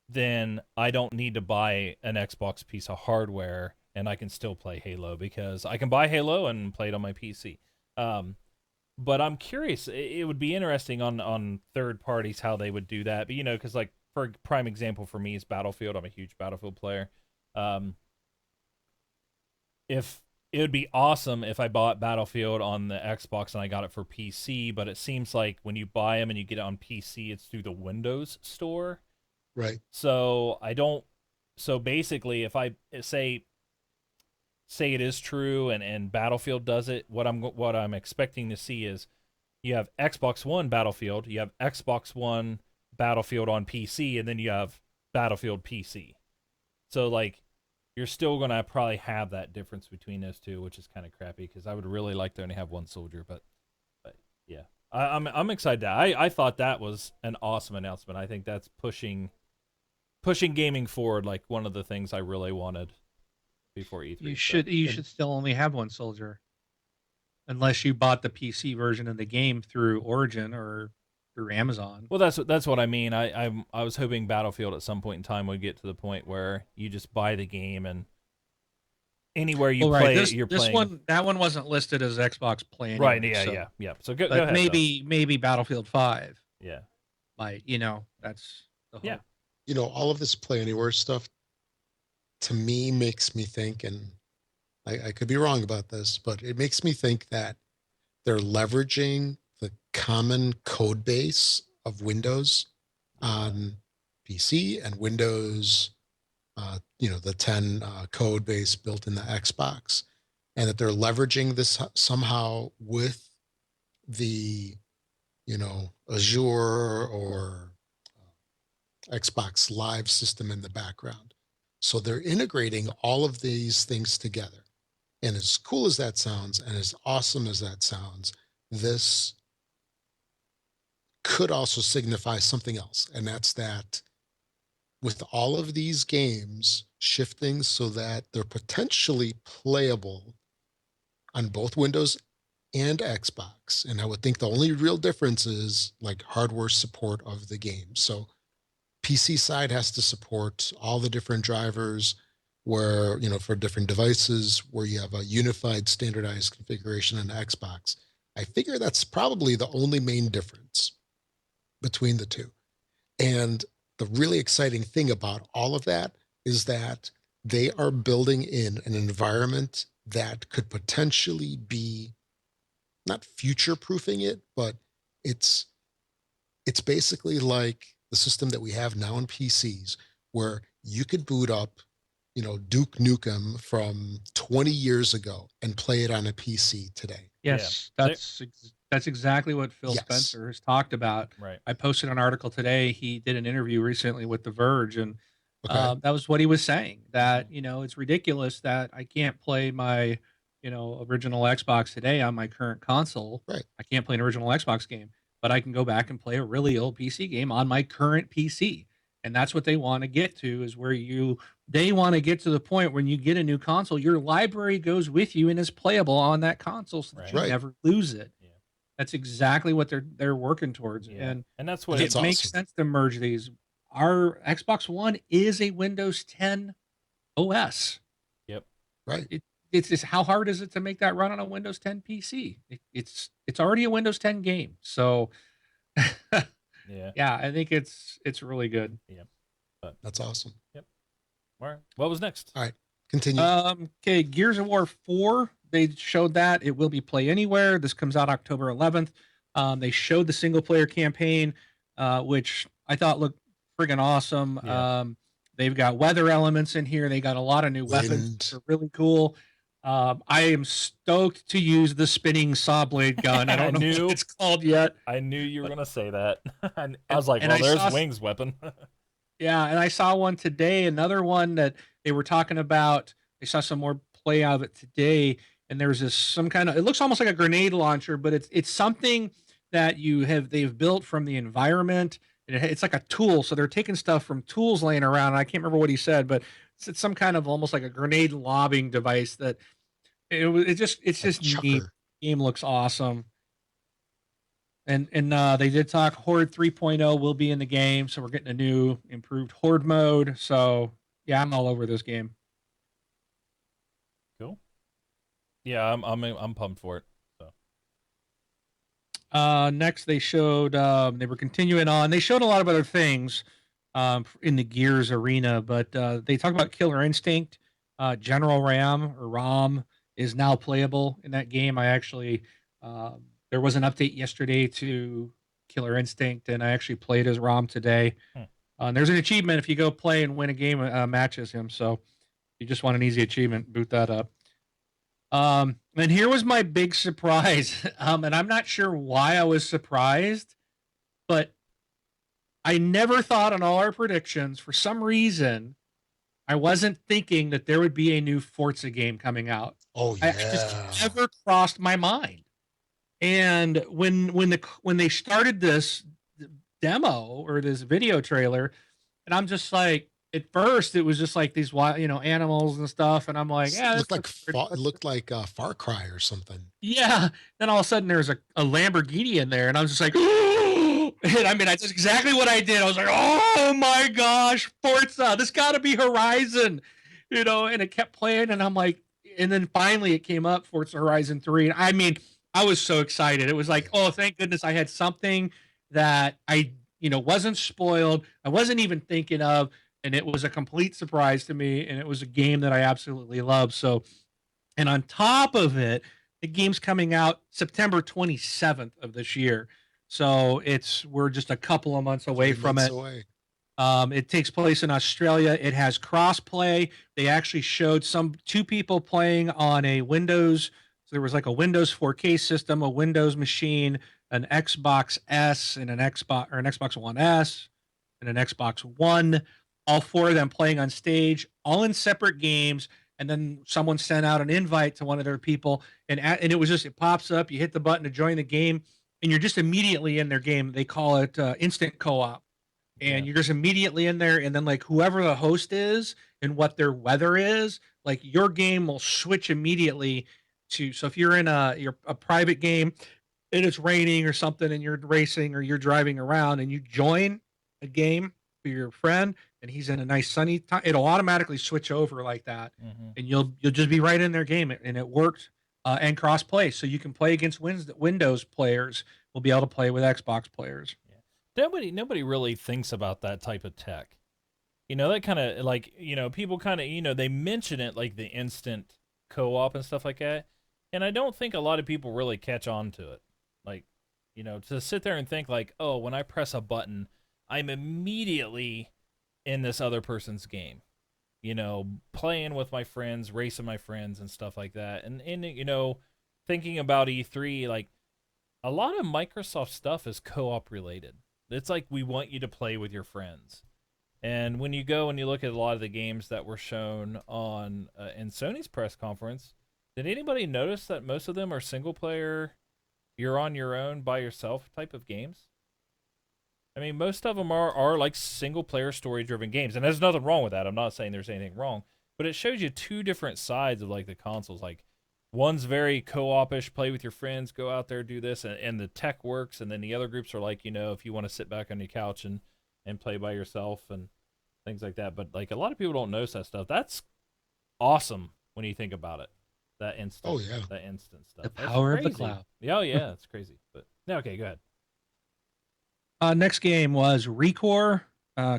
then I don't need to buy an Xbox piece of hardware and I can still play Halo because I can buy Halo and play it on my PC. But I'm curious. It would be interesting on third parties how they would do that. But because like for prime example for me is Battlefield. I'm a huge Battlefield player. If it would be awesome if I bought Battlefield on the Xbox and I got it for PC, but it seems like when you buy them and you get it on PC, it's through the Windows store. Right. So I don't. So basically, if I say it is true and Battlefield does it, what I'm expecting to see is you have Xbox One Battlefield, you have Xbox One Battlefield on PC, and then you have Battlefield PC. So like you're still gonna probably have that difference between those two, which is kind of crappy because I would really like to only have one soldier, but yeah, I'm excited. I thought that was an awesome announcement. I think that's pushing gaming forward, like one of the things I really wanted before E3. You should still only have one soldier, unless you bought the PC version of the game through Origin or through Amazon. Well, that's what I mean. I was hoping Battlefield at some point in time would get to the point where you just buy the game and anywhere you play it, you're playing. That one wasn't listed as Xbox Play Anywhere. Right? Yeah. So go ahead. Maybe Battlefield 5. Yeah. Like that's the hope. Yeah. All of this Play Anywhere stuff to me makes me think, and I could be wrong about this, but it makes me think that they're leveraging the common code base of Windows on PC and Windows, the 10 code base built in the Xbox, and that they're leveraging this somehow with the, Azure or Xbox Live system in the background. So they're integrating all of these things together. And as cool as that sounds, and as awesome as that sounds, this could also signify something else. And that's that with all of these games shifting so that they're potentially playable on both Windows and Xbox. And I would think the only real difference is like hardware support of the game. So PC side has to support all the different drivers where, for different devices where you have a unified standardized configuration in Xbox. I figure that's probably the only main difference between the two. And the really exciting thing about all of that is that they are building in an environment that could potentially be not future proofing it, but it's it's basically like the system that we have now in PCs where you could boot up, Duke Nukem from 20 years ago and play it on a PC today. Yeah. Yes, There, that's exactly what Phil Yes. Spencer has talked about. right. I posted an article today. He did an interview recently with The Verge, and Okay. that was what he was saying. That Mhm. it's ridiculous that I can't play my original Xbox today on my current console. Right. I can't play an original Xbox game, but I can go back and play a really old PC game on my current PC. And that's what they want to get to, is where they want to get to the point when you get a new console, your library goes with you and is playable on that console so that Right. you Right. never lose it. Yeah. That's exactly what they're working towards. Yeah. And And that's And what that's it makes awesome. sense to merge these. Our Xbox One is a Windows 10 OS. Yep. Right. It's just, how hard is it to make that run on a Windows 10 PC? It's already a Windows 10 game. So Yeah. yeah, I think it's really good. Yeah. But That's awesome. yep. All right. What was next? All right. Continue. Okay, Gears of War 4, they showed that it will be play anywhere. This comes out October 11th. They showed the single player campaign, which I thought looked friggin' awesome. Yeah. They've got weather elements in here. They got a lot of new weapons Wind. that are really cool. I am stoked to use the spinning saw blade gun. I don't know knew- what it's called yet. I knew you were But- gonna say that. And I was like, and well, I there's saw- Wing's weapon. Yeah, and I saw one today, another one that they were talking about. They saw some more play of it today, and there's some kind of, it looks almost like a grenade launcher, but it's something that they've built from the environment, and it's like a tool. So they're taking stuff from tools laying around. I can't remember what he said, but it's some kind of almost like a grenade lobbing device that it's Like just neat. Chucker. Game looks awesome. And they did talk Horde 3.0 will be in the game, so we're getting a new improved Horde mode. So yeah, I'm all over this game. Cool. Yeah, I'm pumped for it. So Next they showed they were continuing on. They showed a lot of other things in the Gears arena, but they talked about Killer Instinct. General Ram or Rom is now playable in that game. I actually there was an update yesterday to Killer Instinct, and I actually played as Rom today. Hmm. And there's an achievement if you go play and win a game match as him. So if you just want an easy achievement, boot that up. And here was my big surprise. And I'm not sure why I was surprised, but I never thought on all our predictions, for some reason, I wasn't thinking that there would be a new Forza game coming out. Oh I just yeah. never crossed my mind. And when they started this demo or this video trailer, and I'm just like, at first it was just like these wild, animals and stuff, and I'm like, yeah, Looked this like looks pretty it looked like Far Cry or something. yeah. Then all of a sudden there's a Lamborghini in there, and I was just like, and I mean, that's exactly what I did. I was like, oh my gosh, Forza, this got to be Horizon, and it kept playing, and I'm like, and then finally it came up, Forza Horizon 3. I mean, I was so excited. It was like, oh, thank goodness I had something that I, wasn't spoiled. I wasn't even thinking of, and it was a complete surprise to me, and it was a game that I absolutely love. So, and on top of it, the game's coming out September 27th of this year. So we're just a couple of months away 3 from months it. away. It takes place in Australia. It has crossplay. They actually showed two people playing on a Windows. So there was like a Windows 4K system, a Windows machine, an Xbox S, and an Xbox One S, and an Xbox One. All four of them playing on stage, all in separate games. And then someone sent out an invite to one of their people, and it was just, it pops up. You hit the button to join the game, and you're just immediately in their game. They call it instant co-op, and Yeah. you're just immediately in there. And then like whoever the host is and what their weather is, like your game will switch immediately to. So if you're in a private game and it's raining or something, and you're racing or you're driving around, and you join a game for your friend, and he's in a nice sunny time, it'll automatically switch over like that, Mhm. and you'll just be right in their game, and it worked. And cross play, so you can play against Windows players. Will be able to play with Xbox players. Nobody really thinks about that type of tech. That kind of like, people kind of, they mention it like the instant co-op and stuff like that. And I don't think a lot of people really catch on to it. Like, to sit there and think like, oh, when I press a button, I'm immediately in this other person's game. Playing with my friends, racing my friends and stuff like that. And thinking about E3, like a lot of Microsoft stuff is co-op related. It's like we want you to play with your friends. And when you go and you look at a lot of the games that were shown on in Sony's press conference, did anybody notice that most of them are single player, you're on your own by yourself type of games? I mean, most of them are like single player story driven games, and there's nothing wrong with that. I'm not saying there's anything wrong, but it shows you two different sides of like the consoles. Like one's very co-op-ish, play with your friends, go out there, do this, and the tech works, and then the other groups are like, if you want to sit back on your couch and play by yourself and things like that. But like a lot of people don't notice that stuff. That's awesome when you think about it. Oh yeah. That instant stuff. The That's power of the crazy. cloud. Yeah, yeah, it's crazy. But yeah, okay, go ahead. Next game was Recore.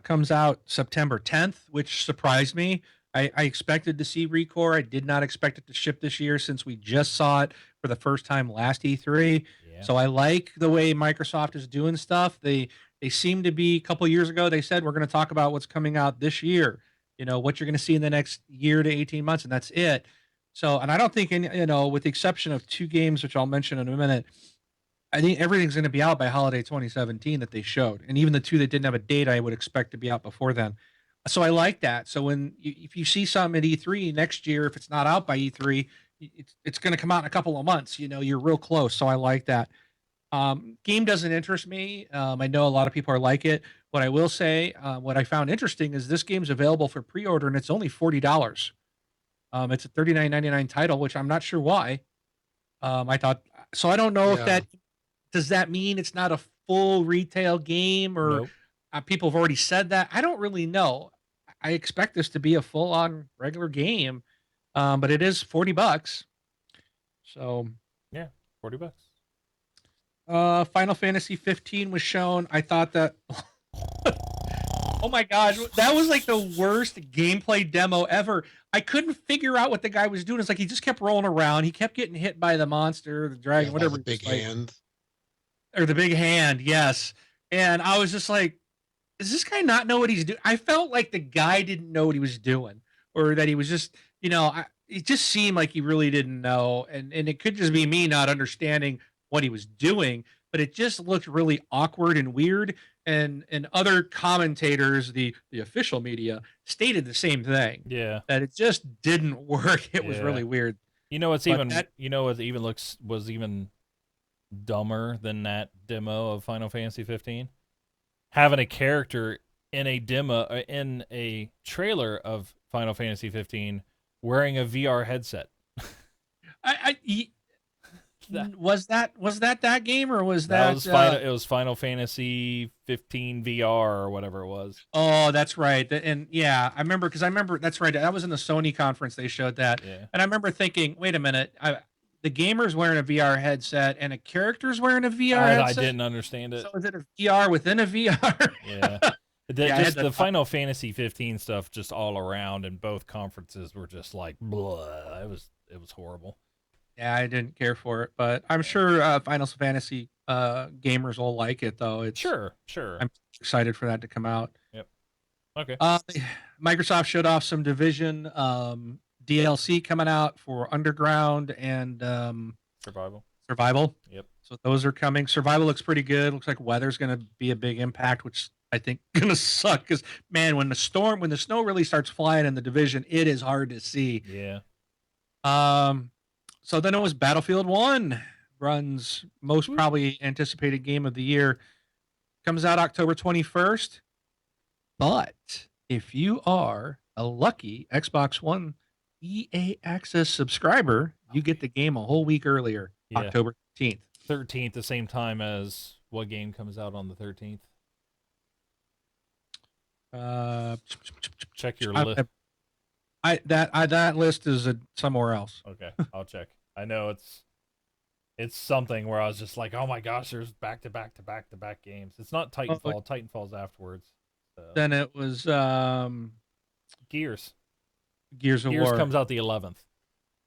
Comes out September 10th, which surprised me. I expected to see Recore. I did not expect it to ship this year since we just saw it for the first time last E3. Yeah. So I like the way Microsoft is doing stuff. They seem to be, a couple years ago they said we're going to talk about what's coming out this year. What you're going to see in the next year to 18 months, and that's it. So, and I don't think any, with the exception of two games, which I'll mention in a minute, I think everything's going to be out by holiday 2017 that they showed, and even the two that didn't have a date, I would expect to be out before then. So I like that. So if you see something at E3 next year, if it's not out by E3, it's going to come out in a couple of months. You're real close. So I like that. Game doesn't interest me. I know a lot of people are like it. What I will say, what I found interesting is this game's available for pre-order and it's only $40. It's a $39.99 title, which I'm not sure why. I thought so. I don't know if Yeah. that does that mean it's not a full retail game, or Nope. people have already said that. I don't really know. I expect this to be a full-on regular game, but it is $40. So, Yeah, $40. Final Fantasy 15 was shown. I thought that. Oh my gosh, that was like the worst gameplay demo ever. I couldn't figure out what the guy was doing. It's like he just kept rolling around. He kept getting hit by the monster, the dragon, Yeah, by whatever the he was big fighting. hand. Or the big hand, yes. And I was just like, does this guy not know what he's doing? I felt like the guy didn't know what he was doing, or that he was just, it just seemed like he really didn't know. And it could just be me not understanding what he was doing, but it just looked really awkward and weird. And other commentators, the official media, stated the same thing, Yeah. that it just didn't work. It was Yeah. really weird. What's But even that what even was even dumber than that demo of Final Fantasy 15? Having a character in a demo in a trailer of Final Fantasy 15 wearing a VR headset. was that game, or was That that was Final. It was Final Fantasy 15 VR or whatever it was. Oh, that's right. And yeah, I remember, because I remember that's right. That was in the Sony conference. They showed that, Yeah. and I remember thinking, wait a minute, the gamer's wearing a VR headset and a character's wearing a VR I headset. didn't understand it. So is it a VR within a VR? Yeah. Yeah, the Final Fantasy 15 stuff just all around in both conferences were just like blah. It was horrible. Yeah, I didn't care for it, but I'm sure Final Fantasy gamers will like it, though. It's Sure. I'm excited for that to come out. Yep. Okay. Microsoft showed off some Division DLC coming out for Underground and Survival. Yep. So those are coming. Survival looks pretty good. Looks like weather's going to be a big impact, which I think going to suck, because man, when the snow really starts flying in the Division, it is hard to see. Yeah. So then it was Battlefield 1, runs most probably anticipated game of the year. Comes out October 21st. But if you are a lucky Xbox One EA Access subscriber, you get the game a whole week earlier, Yeah. October 13th. 13th, the same time as what game comes out on the 13th? Check your list. That list is somewhere else. Okay, I'll check. I know it's something where I was just like, oh my gosh, there's back to back games. It's not Titanfall. Titanfall's afterwards. So. Then it was Gears. Gears of Gears War comes out the 11th.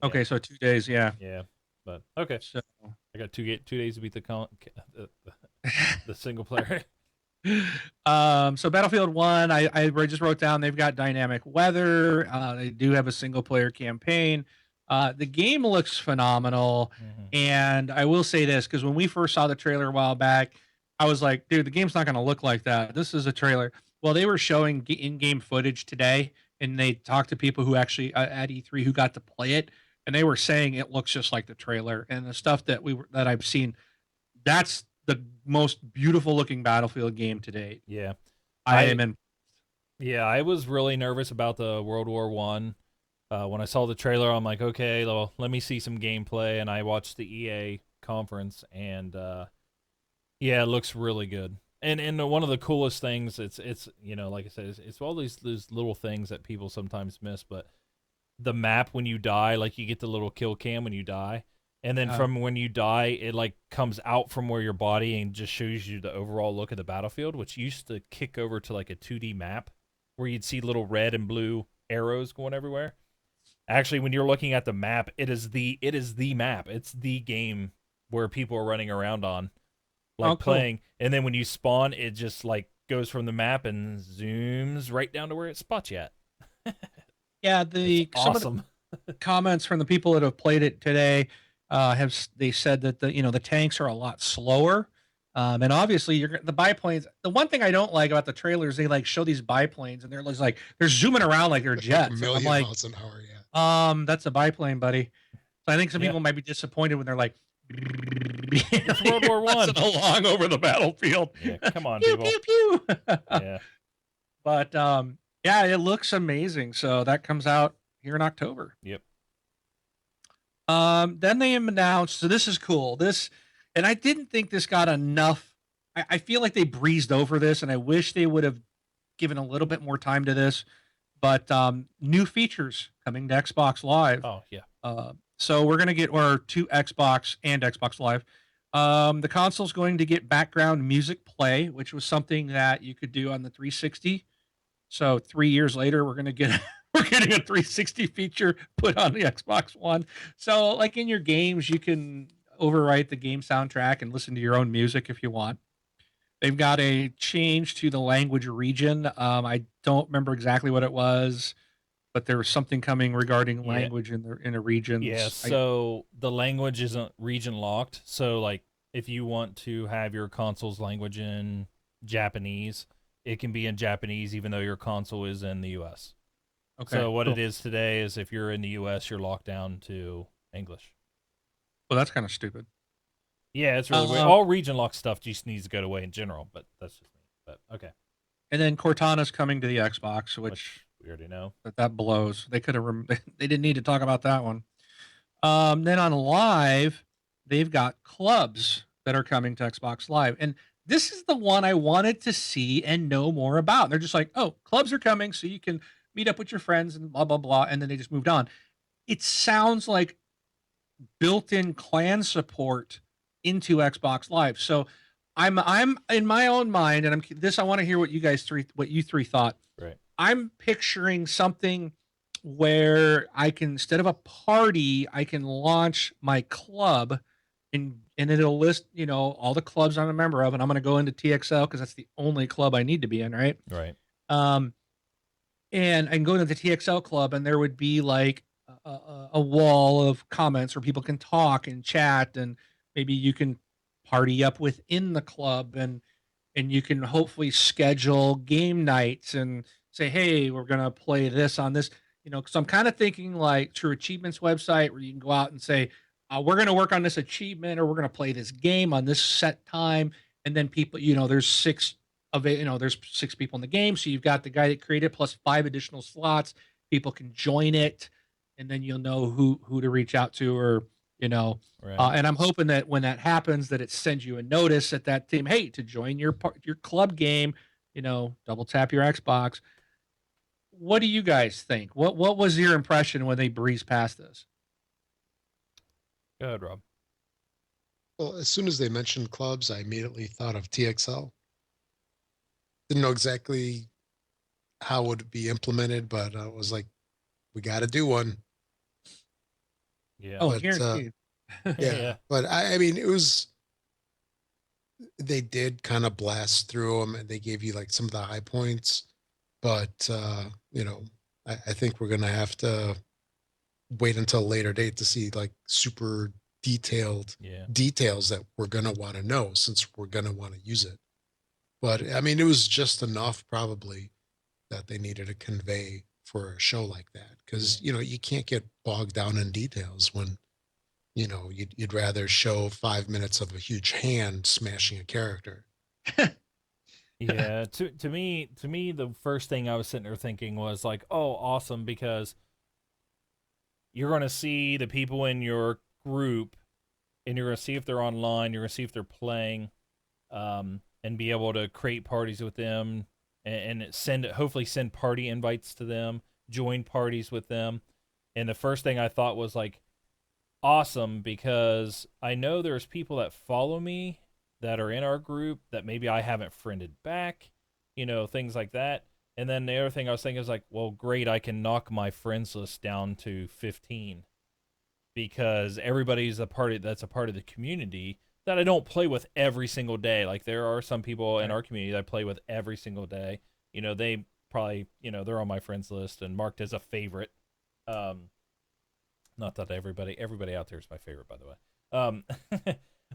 Okay, Yeah. so 2 days, yeah. Yeah. But okay, So I got 2 days to beat the single player. so Battlefield 1, I just wrote down they've got dynamic weather. They do have a single player campaign. The game looks phenomenal. Mhm. And I will say this, because when we first saw the trailer a while back, I was like, dude, the game's not going to look like that. This is a trailer. Well, they were showing in-game footage today, and they talked to people who actually at E3 who got to play it, and they were saying it looks just like the trailer. And the stuff that I've seen, that's the most beautiful looking Battlefield game to date. Yeah, I I am in. yeah I was really nervous about the World War One. When I saw the trailer, I'm like, okay, well, let me see some gameplay, and I watched the EA conference, and yeah, it looks really good. And one of the coolest things, it's like I said, it's all these little things that people sometimes miss, but the map when you die, like you get the little kill cam when you die, and then from when you die, it like comes out from where your body and just shows you the overall look of the battlefield, which used to kick over to like a 2D map where you'd see little red and blue arrows going everywhere. Actually, when you're looking at the map, it is the map. It's the game where people are running around on, Oh, like cool. playing. And then when you spawn, it just like goes from the map and zooms right down to where it spots you at. Yeah, It's the some of the awesome. comments from the people that have played it today they said that the tanks are a lot slower. And obviously, the biplanes. The one thing I don't like about the trailers, they like show these biplanes, and they're just like they're zooming around like they're Like a jets, and I'm million like, miles an hour. Yeah. that's a biplane, buddy. So I think some Yeah, people might be disappointed when they're like, it's World War buzzing One. along over the battlefield. Yeah, come on, Pew people. pew pew. Yeah, But yeah, it looks amazing. So that comes out here in October. yep. Then they announced. So this is cool. And I didn't think this got enough. I feel like they breezed over this, and I wish they would have given a little bit more time to this. But new features coming to Xbox Live. Oh yeah, So we're gonna get or to Xbox and Xbox Live. The console's going to get background music play, which was something that you could do on the 360. So 3 years later, we're gonna get we're getting a 360 feature put on the Xbox One. So like in your games, you can overwrite the game soundtrack and listen to your own music if you want. They've got a change to the language region. I don't remember exactly what it was, but there was something coming regarding yeah, language in the yeah. regions. So the language isn't region locked. So like, if you want to have your console's language in Japanese, it can be in Japanese even though your console is in the U.S. Okay, So what it cool. is today is if you're in the U.S., you're locked down to English. Well, that's kind of stupid. Yeah, it's really weird. Um, All region lock stuff just needs to go away in general, but that's just me. But okay, and then Cortana's coming to the Xbox, which which we already know. that blows. They could have. They didn't need to talk about that one. Then on Live, they've got clubs that are coming to Xbox Live, and this is the one I wanted to see and know more about. And they're just like, oh, clubs are coming, so you can meet up with your friends and blah blah blah, and then they just moved on. It sounds like built-in clan support into Xbox Live. So I'm in my own mind, and I want to hear what you three thought. Right. I'm picturing something where I can, instead of a party, I can launch my club, and it'll list, all the clubs I'm a member of, and I'm going to go into TXL because that's the only club I need to be in, right? Right. Um, and I can go into the TXL club, and there would be like a wall of comments where people can talk and chat, and maybe you can party up within the club, and you can hopefully schedule game nights and say, hey, we're going to play this on this, because I'm kind of thinking like True Achievements website where you can go out and say, we're going to work on this achievement, or we're going to play this game on this set time. And then people, there's there's 6 people in the game. So you've got the guy that created plus 5 additional slots. People can join it, and then you'll know who to reach out to, or, Right. and I'm hoping that when that happens, that it sends you a notice at that team, hey, to join your club game, double tap your Xbox. What do you guys think? What was your impression when they breezed past this? Go ahead, Rob. Well, as soon as they mentioned clubs, I immediately thought of TXL. Didn't know exactly how it would be implemented, but I was like, we got to do one. Yeah. Oh, But guaranteed. Yeah, Yeah. but I mean, it was they did kind of blast through them, and they gave you like some of the high points. But I think we're gonna have to wait until a later date to see like super detailed Yeah. details that we're gonna want to know since we're gonna want to use it. But I mean, it was just enough probably that they needed to convey for a show like that Yeah. because you can't get bogged down in details when you'd rather show 5 minutes of a huge hand smashing a character. Yeah, to me, the first thing I was sitting there thinking was like, oh, awesome, because you're going to see the people in your group, and you're going to see if they're online, you're going to see if they're playing, and be able to create parties with them, and hopefully send party invites to them, join parties with them. And the first thing I thought was like, awesome, because I know there's people that follow me that are in our group that maybe I haven't friended back, things like that. And then the other thing I was thinking is like, well, great, I can knock my friends list down to 15 because everybody's that's a part of the community that I don't play with every single day. Like there are some people in Right. our community that I play with every single day. They probably, they're on my friends list and marked as a favorite. Um, Not that everybody out there is my favorite, by the way.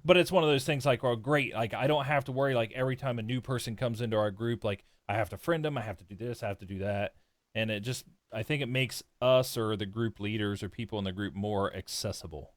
But it's one of those things like, oh, great. Like I don't have to worry like every time a new person comes into our group, like I have to friend them, I have to do this, I have to do that, and I think it makes us or the group leaders or people in the group more accessible.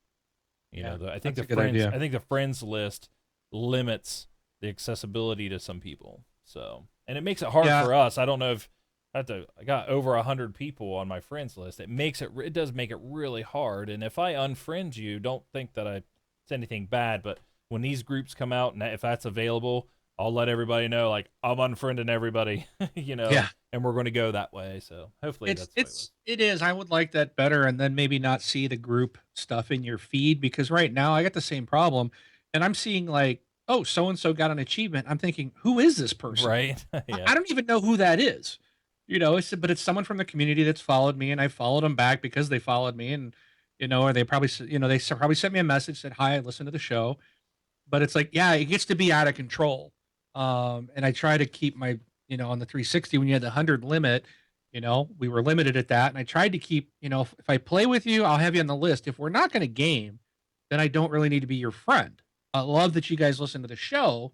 Yeah, I that's a good idea. think the friends list limits the accessibility to some people. So, and it makes it hard Yeah, for us. I don't know if I got over 100 people on my friends list. It does make it really hard. And if I unfriend you, don't think that it's anything bad. But when these groups come out and if that's available, I'll let everybody know like I'm unfriending everybody, yeah. and we're going to go that way. So hopefully It's that's the way it was. it's it is. I would like that better, and then maybe not see the group stuff in your feed because right now I got the same problem, and I'm seeing like, oh, so and so got an achievement. I'm thinking, who is this person? Right? Yeah. I don't even know who that is. But it's someone from the community that's followed me, and I followed them back because they followed me, and or they probably probably sent me a message said hi, I listened to the show, but it's like, yeah, it gets to be out of control. And I try to keep my, on the 360 when you had the 100 limit, we were limited at that. And I tried to keep, if I play with you, I'll have you on the list. If we're not going to game, then I don't really need to be your friend. I love that you guys listen to the show,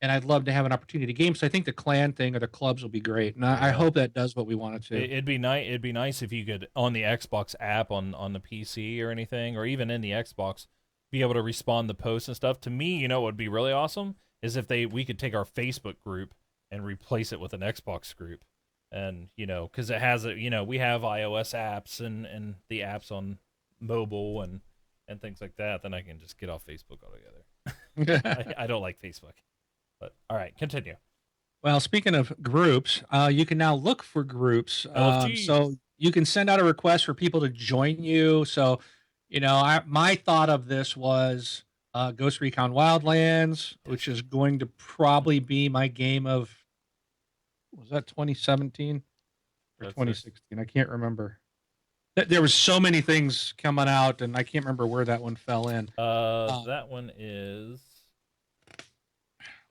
and I'd love to have an opportunity to game. So I think the clan thing or the clubs will be great. And I Yeah. hope that does what we want it to. It'd be nice. It'd be nice if you could on the Xbox app on the PC or anything, or even in the Xbox, be able to respond to posts and stuff. To me, what would be really awesome is if we could take our Facebook group and replace it with an Xbox group, and because it has we have iOS apps and the apps on mobile and things like that. Then I can just get off Facebook altogether. I don't like Facebook, but all right, continue. Well, speaking of groups, you can now look for groups. LFG. So you can send out a request for people to join you. So, my thought of this was Ghost Recon Wildlands, which is going to probably be my game of, was that 2017 or That's it. 2016? I can't remember. There was so many things coming out, and I can't remember where that one fell in. That one is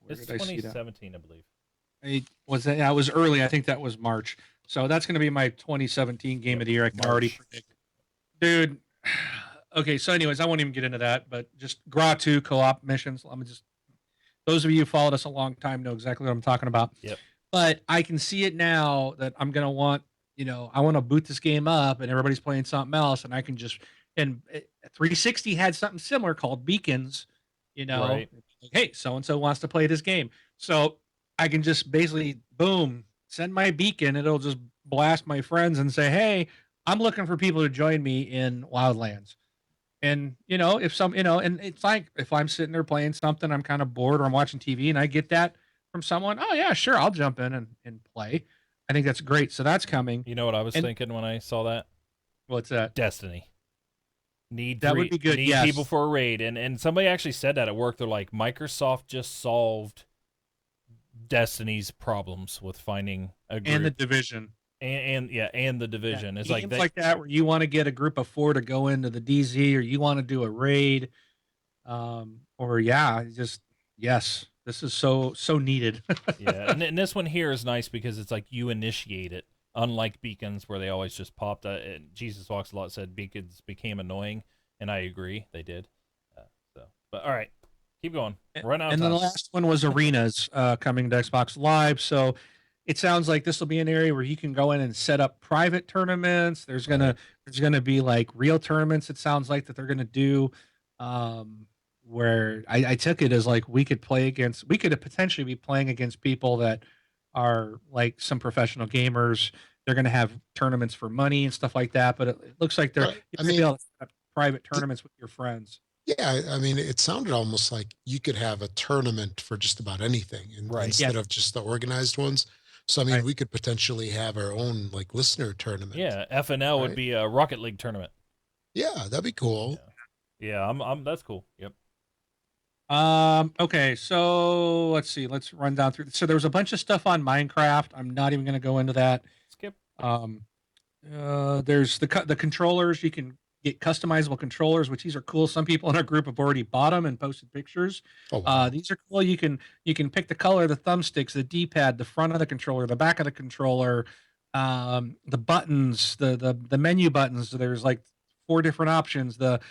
Where it's did I see that? 2017, I believe. Yeah, it was early. I think that was March. So that's going to be my 2017 game Yep, of the year. I can already March. predict, dude. Okay, so anyways, I won't even get into that, but just Gra 2 co-op missions. Let me just those of you who followed us a long time know exactly what I'm talking about. Yep. But I can see it now that I'm going to want, I want to boot this game up and everybody's playing something else and I can just 360 had something similar called Beacons, Right. like, hey, so and so wants to play this game. So I can just basically boom, send my beacon, it'll just blast my friends and say, "Hey, I'm looking for people to join me in Wildlands." And if some, and it's like if I'm sitting there playing something, I'm kind of bored or I'm watching TV and I get that from someone, oh yeah, sure, I'll jump in and play. I think that's great. So that's coming. You know what I was And thinking when I saw that? what's that? Destiny. That would be good. Need people Yes. for a raid, and somebody actually said that at work. They're like, Microsoft just solved Destiny's problems with finding a And the group, division. and the division. It's like Games they like that where you want to get a group of 4 to go into the DZ, or you want to do a raid, or just yes, this is so needed. yeah, and this one here is nice because it's like you initiate it, unlike beacons where they always just popped. Jesus Walks a Lot said beacons became annoying, and I agree, they did. But all right, keep going. Run out of And then time. the last one was arenas coming to Xbox Live. So it sounds like this will be an area where you can go in and set up private tournaments. There's gonna be like real tournaments. It sounds like that they're gonna do, where I took it as like we could potentially be playing against people that are like some professional gamers. They're gonna have tournaments for money and stuff like that. But it looks like you're Right. I gonna be mean, able to set up private tournaments with your friends. yeah, I mean, it sounded almost like you could have a tournament for just about anything Right. Yeah, instead of just the organized ones. So, I mean, right. we could potentially have our own like listener tournament, Yeah, FNL would right? be a Rocket League tournament. Yeah, that'd be cool. Yeah, I'm that's cool. Yep. Okay, so let's see. Let's run down through. So there was a bunch of stuff on Minecraft. I'm not even going to go into that. Skip. Um, there's the controllers. You can get customizable controllers, which these are cool. Some people in our group have already bought them and posted pictures. Oh, wow. These are cool. You can pick the color, the thumbsticks, the D-pad, the front of the controller, the back of the controller, the buttons, the menu buttons. There's like 4 different options. The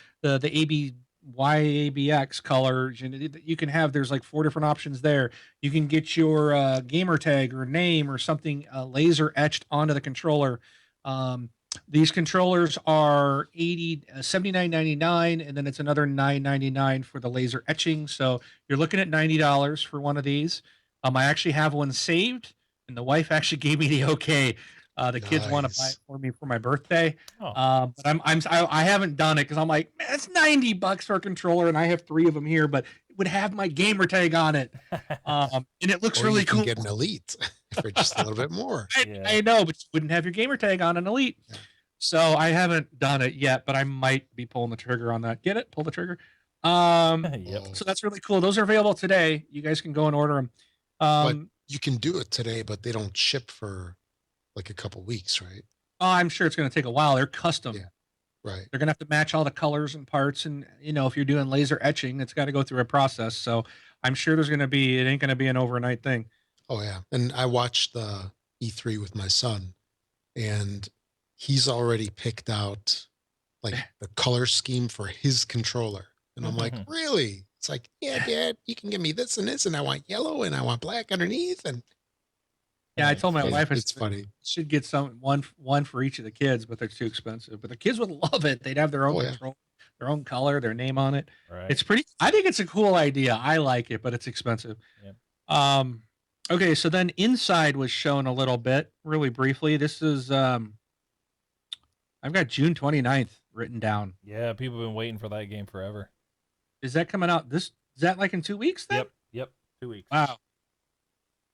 ABYABX color. You can have, there's like 4 different options there. You can get your gamer tag or name or something laser etched onto the controller. Um, these controllers are 79.99, and then it's another 9.99 for the laser etching. So you're looking at $90 for one of these. I actually have one saved, and the wife actually gave me the okay. The kids want to buy Nice. it for me for my birthday. Oh. But I haven't done it because I'm like, man, it's $90 for a controller, and I have 3 of them here, but it would have my gamer tag on it. And it looks Or really you can cool. get an Elite for just a little bit more. Yeah. I know, but you wouldn't have your gamer tag on an Elite. Yeah. So I haven't done it yet, but I might be pulling the trigger on that. Get it? Pull the trigger. Yep. So that's really cool. Those are available today. You guys can go and order them. But you can do it today, but they don't ship for like a couple weeks, right? I'm sure it's going to take a while. They're custom. Yeah. Right. They're going to have to match all the colors and parts. And, if you're doing laser etching, it's got to go through a process. So I'm sure it ain't going to be an overnight thing. Oh, yeah. And I watched the E3 with my son, and he's already picked out like the color scheme for his controller. And I'm like, really? It's like, yeah, Dad, you can give me this and this, and I want yellow and I want black underneath. And Yeah, I told my wife I it's said, funny. should get one for each of the kids, but they're too expensive. But the kids would love it. They'd have their own Oh, yeah. control, their own color, their name on it. Right. It's pretty. I think it's a cool idea. I like it, but it's expensive. Yeah. Okay, so then Inside was shown a little bit, really briefly. This is I've got June 29th written down. Yeah, people have been waiting for that game forever. Is that coming out? Is that like in 2 weeks then? Yep. 2 weeks. Wow.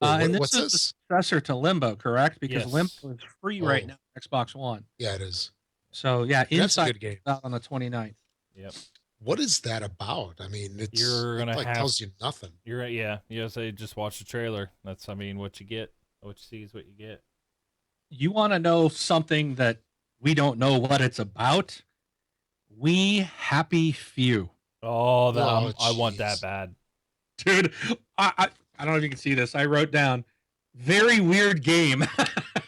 Wait, And this what's is this? the successor to Limbo, correct? Because Yes. Limbo is free right Oh. now on Xbox One. Yeah, it is. So yeah, That's a Inside good game. comes out on the 29th. Yep. What is that about? I mean, You're it gonna like have- tells you nothing. You're right. Yeah. You say just watch the trailer. That's what you get. What you see is what you get. You want to know something that we don't know what it's about? We Happy Few. Oh, Oh, I want jeez. that bad. Dude, I don't know if you can see this. I wrote down very weird game.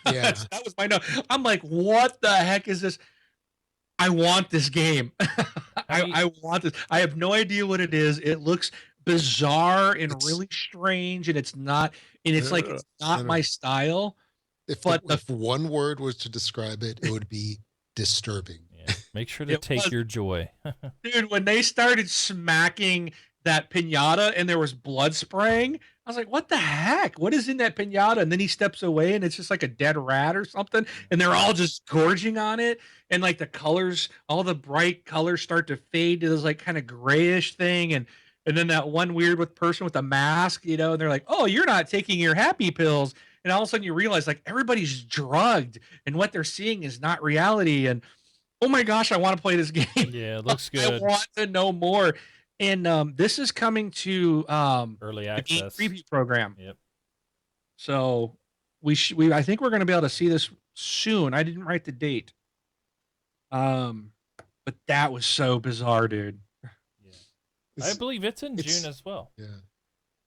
Yeah. That was my note. I'm like, what the heck is this? I want this game. I want this. I have no idea what it is. It looks bizarre and It's- really strange, and it's not. And it's like it's not my style. If, But if one word was to describe it, it would be disturbing. Yeah. Make sure to It take was- your joy. Dude, when they started smacking that pinata and there was blood spraying, I was like, what the heck? What is in that pinata? And then he steps away and it's just like a dead rat or something. And they're all just gorging on it. And like the colors, all the bright colors start to fade to this like kind of grayish thing. And then that one weird person with the mask, and they're like, oh, you're not taking your happy pills. And all of a sudden you realize like everybody's drugged and what they're seeing is not reality. And oh my gosh, I want to play this game. Yeah, it looks I good. want to know more. And this is coming to Early the game access. preview program. Yep. So I think we're going to be able to see this soon. I didn't write the date. But that was so bizarre, dude. Yeah. I It's believe it's in June it's as well. yeah.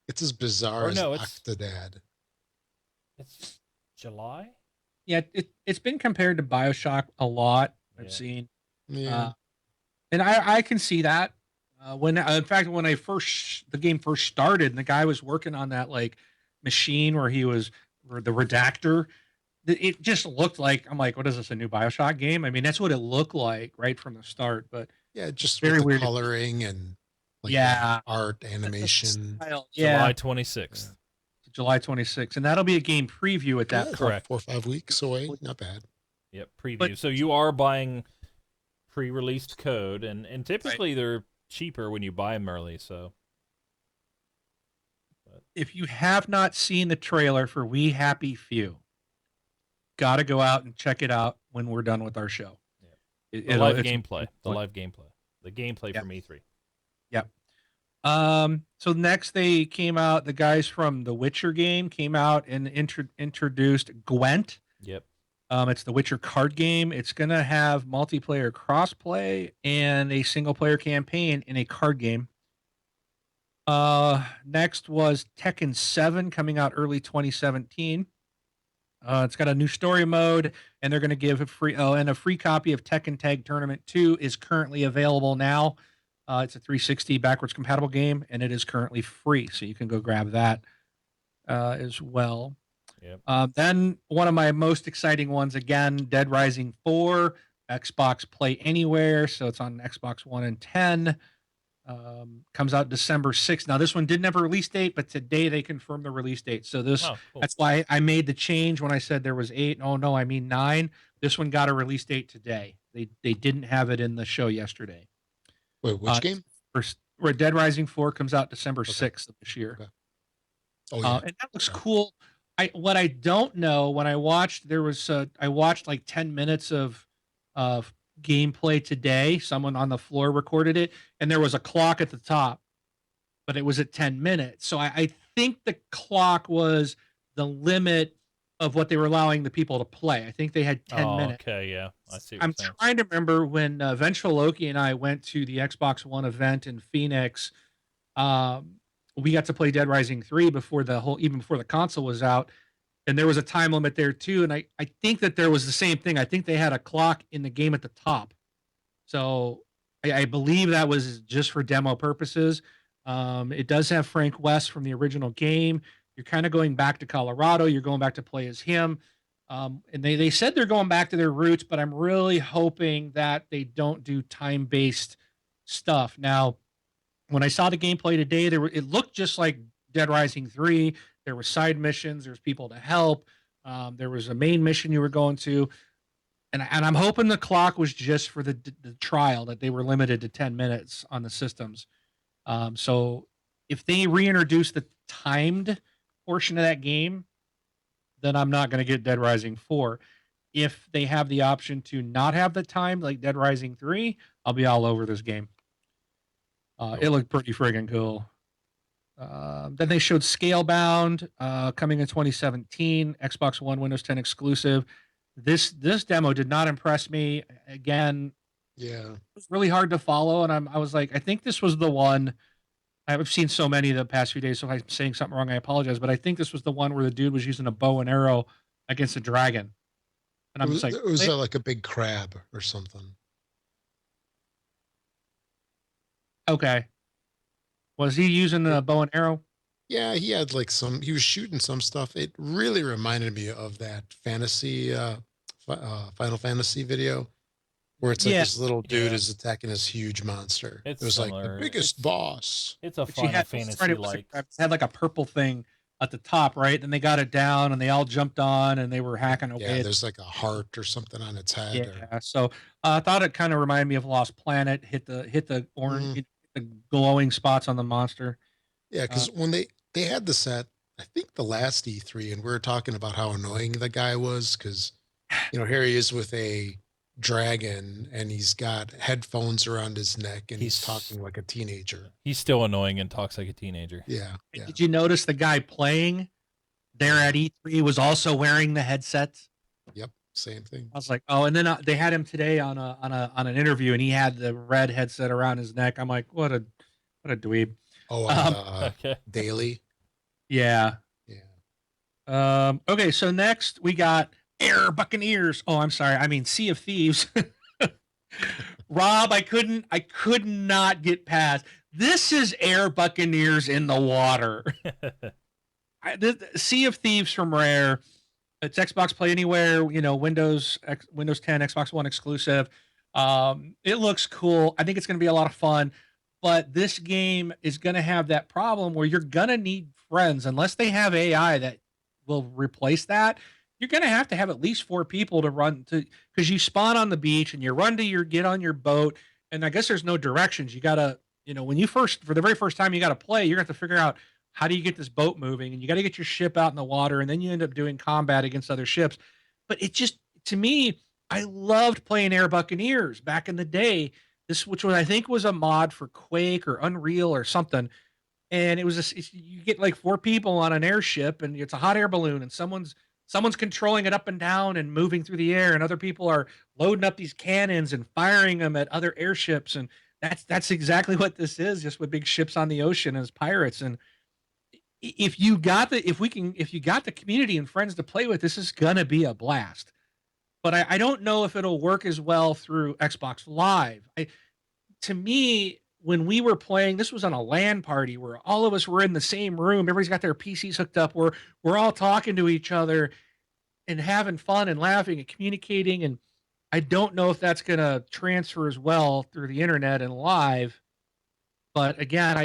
It's as bizarre Or as no, Octodad. it's July. Yeah, it's been compared to BioShock a lot. I've Yeah. seen, Yeah. uh, and I can see that. When in fact when the game first started, and the guy was working on that like machine where he was the redactor, it just looked like I'm like, what is this, a new BioShock game? I mean, that's what it looked like right from the start, but Yeah, it's just with very the weird. coloring and like the Yeah, art the animation. style. July Yeah, 26th. Yeah. July 26th, and that'll be a game preview at Yeah, that it's point. like Correct. 4 or 5 weeks away. Not bad. Yep, But preview. So you are buying pre-released code, and right, typically they're cheaper when you buy them early. So but, if you have not seen the trailer for We Happy Few, got to go out and check it out when we're done with our show. yeah. The It's live gameplay, the gameplay yeah, from E3. yeah. So next they came out. The guys from the Witcher game came out and introduced Gwent. Yep. It's the Witcher card game. It's gonna have multiplayer crossplay and a single player campaign in a card game. Next was Tekken 7 coming out early 2017. It's got a new story mode, and they're going to give a free copy of Tekken Tag Tournament 2 is currently available now. It's a 360 backwards compatible game, and it is currently free, so you can go grab that as well. Yep. Then one of my most exciting ones again, Dead Rising 4, Xbox Play Anywhere, so it's on Xbox One and 10. Comes out December 6th. Now this one didn't have a release date, but today they confirmed the release date. So Oh, cool. that's why I made the change when I said there was 8. Oh no, I mean 9. This one got a release date today. They didn't have it in the show yesterday. Wait, which game? Where Dead Rising 4 comes out December Okay. 6th of this year. Okay. Oh yeah. And that looks Yeah. cool. What I don't know, when I watched, I watched like 10 minutes of gameplay today. Someone on the floor recorded it, and there was a clock at the top, but it was at 10 minutes. So I think the clock was the limit of what they were allowing the people to play. I think they had 10 minutes. Okay, yeah, I see what I'm you're saying. trying to remember when Ventral Loki and I went to the Xbox One event in Phoenix. Um, we got to play Dead Rising 3 even before the console was out, and there was a time limit there too. And I think that there was the same thing. I think they had a clock in the game at the top, so I believe that was just for demo purposes. It does have Frank West from the original game. You're kind of going back to Colorado. You're going back to play as him. And they said they're going back to their roots, but I'm really hoping that they don't do time based stuff. Now, when I saw the gameplay today, it looked just like Dead Rising 3. There were side missions. There's people to help. There was a main mission you were going to, and I'm hoping the clock was just for the trial, that they were limited to 10 minutes on the systems. So if they reintroduce the timed portion of that game, then I'm not going to get Dead Rising 4. If they have the option to not have the time like Dead Rising 3, I'll be all over this game. It looked pretty friggin' cool. Then they showed Scalebound coming in 2017, Xbox One, Windows 10 exclusive. This demo did not impress me. Again, Yeah. it was really hard to follow, and I was like, I think this was the one. I've seen so many the past few days, so if I'm saying something wrong, I apologize. But I think this was the one where the dude was using a bow and arrow against a dragon, and I'm just like, It was like a big crab or something. okay, was he using the bow and arrow? Yeah, he had like he was shooting some stuff. It really reminded me of that Final Fantasy video where it's like Yeah, this little dude Yeah. is attacking this huge monster. It's It was like the similar. biggest boss. It's a but you Final had Fantasy it was like. it had like a purple thing at the top, right? Then they got it down, and they all jumped on, and they were hacking away. Yeah, there's like a heart or something on its head. Yeah, so I thought it kind of reminded me of Lost Planet. Hit the orange, the glowing spots on the monster. Yeah, because when they had the set, I think the last E3, and we were talking about how annoying the guy was because here he is with a dragon and he's got headphones around his neck and he's talking like a teenager. He's still annoying and talks like a teenager. Yeah. Did you notice the guy playing there at E3 was also wearing the headset? Yep. Same thing. I was like, oh, and then they had him today on an interview, and he had the red headset around his neck. I'm like, what a dweeb. Oh, on Um, the Okay. daily. yeah. Yeah. Okay, so next we got Air Buccaneers. Oh, I'm sorry. I mean Sea of Thieves. Rob, I could not get past. This is Air Buccaneers in the water. Sea of Thieves from Rare. It's Xbox Play Anywhere, Windows 10, Xbox One exclusive. It looks cool. I think it's going to be a lot of fun, but this game is going to have that problem where you're going to need friends unless they have AI that will replace that. You're going to have at least 4 people to run to, because you spawn on the beach and you run to get on your boat, and I guess there's no directions. You got to, when you first for the very first time you got to play, you're going to have to figure out how do you get this boat moving, and you got to get your ship out in the water, and then you end up doing combat against other ships. But it just, to me, I loved playing Air Buccaneers back in the day. Which was, I think, was a mod for Quake or Unreal or something, and it was you get like 4 people on an airship, and it's a hot air balloon, and someone's controlling it up and down and moving through the air, and other people are loading up these cannons and firing them at other airships, and that's exactly what this is, just with big ships on the ocean as pirates. And if you got the community and friends to play with, this is gonna be a blast. But I don't know if it'll work as well through Xbox Live. To me, when we were playing, this was on a LAN party where all of us were in the same room. Everybody's got their PCs hooked up. We're all talking to each other and having fun and laughing and communicating. And I don't know if that's gonna transfer as well through the internet and live. But again,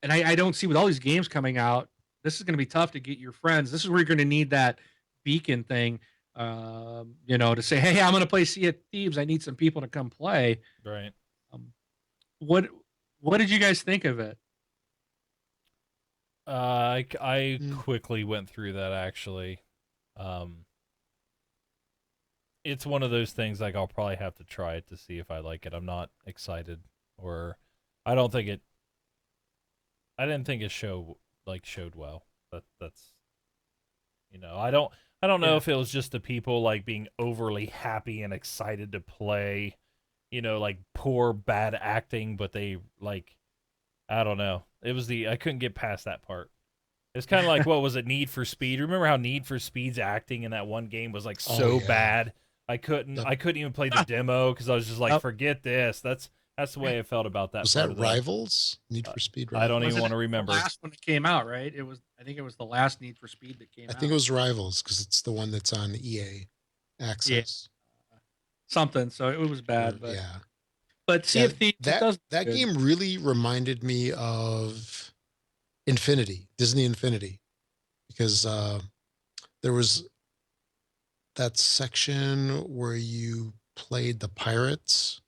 I don't see, with all these games coming out, this is going to be tough to get your friends. This is where you're going to need that beacon thing, to say, hey, I'm going to play Sea of Thieves. I need some people to come play. Right. Um, what what did you guys think of it? I Mm. quickly went through that actually. Um, it's one of those things like I'll probably have to try it to see if I like it. I'm not excited, or I don't think it. I didn't think it showed well. That's I don't know Yeah. if it was just the people like being overly happy and excited to play, like poor bad acting, but they like I don't know. It was I couldn't get past that part. It's kind of like what was it, Need for Speed? Remember how Need for Speed's acting in that one game was like Oh, so yeah. bad? I couldn't Yep. I couldn't even play the demo because I was just like, Yep. forget this. That's the way I felt about that Was part that of the. Rivals? Need for Speed I don't Rivals? even want to The remember. last one that came out, right? I think it was the last Need for Speed that came I out. think it was Rivals because it's the one that's on EA Access. Something. So it was bad, but Yeah. Sea Yeah, of Thieves that does that good. game really reminded me of Disney Infinity, because there was that section where you played the pirates.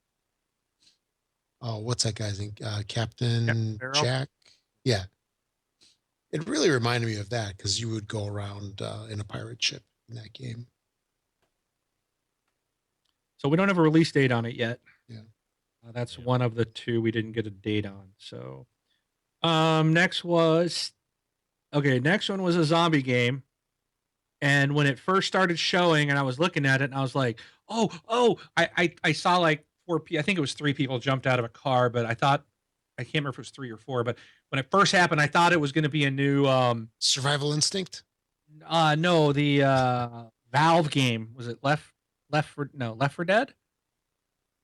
Oh, what's that guy's name? Captain Sparrow? Jack. Yeah, it really reminded me of that because you would go around in a pirate ship in that game. So we don't have a release date on it yet. Yeah. That's Yeah. one of the two we didn't get a date on. So, next was next one was a zombie game, and when it first started showing, and I was looking at it, and I was like, oh, I saw like I think it was 3 people jumped out of a car, but I can't remember if it was 3 or 4, but when it first happened, I thought it was going to be a new Survival Instinct. no, the Valve game. Was it Left for Dead?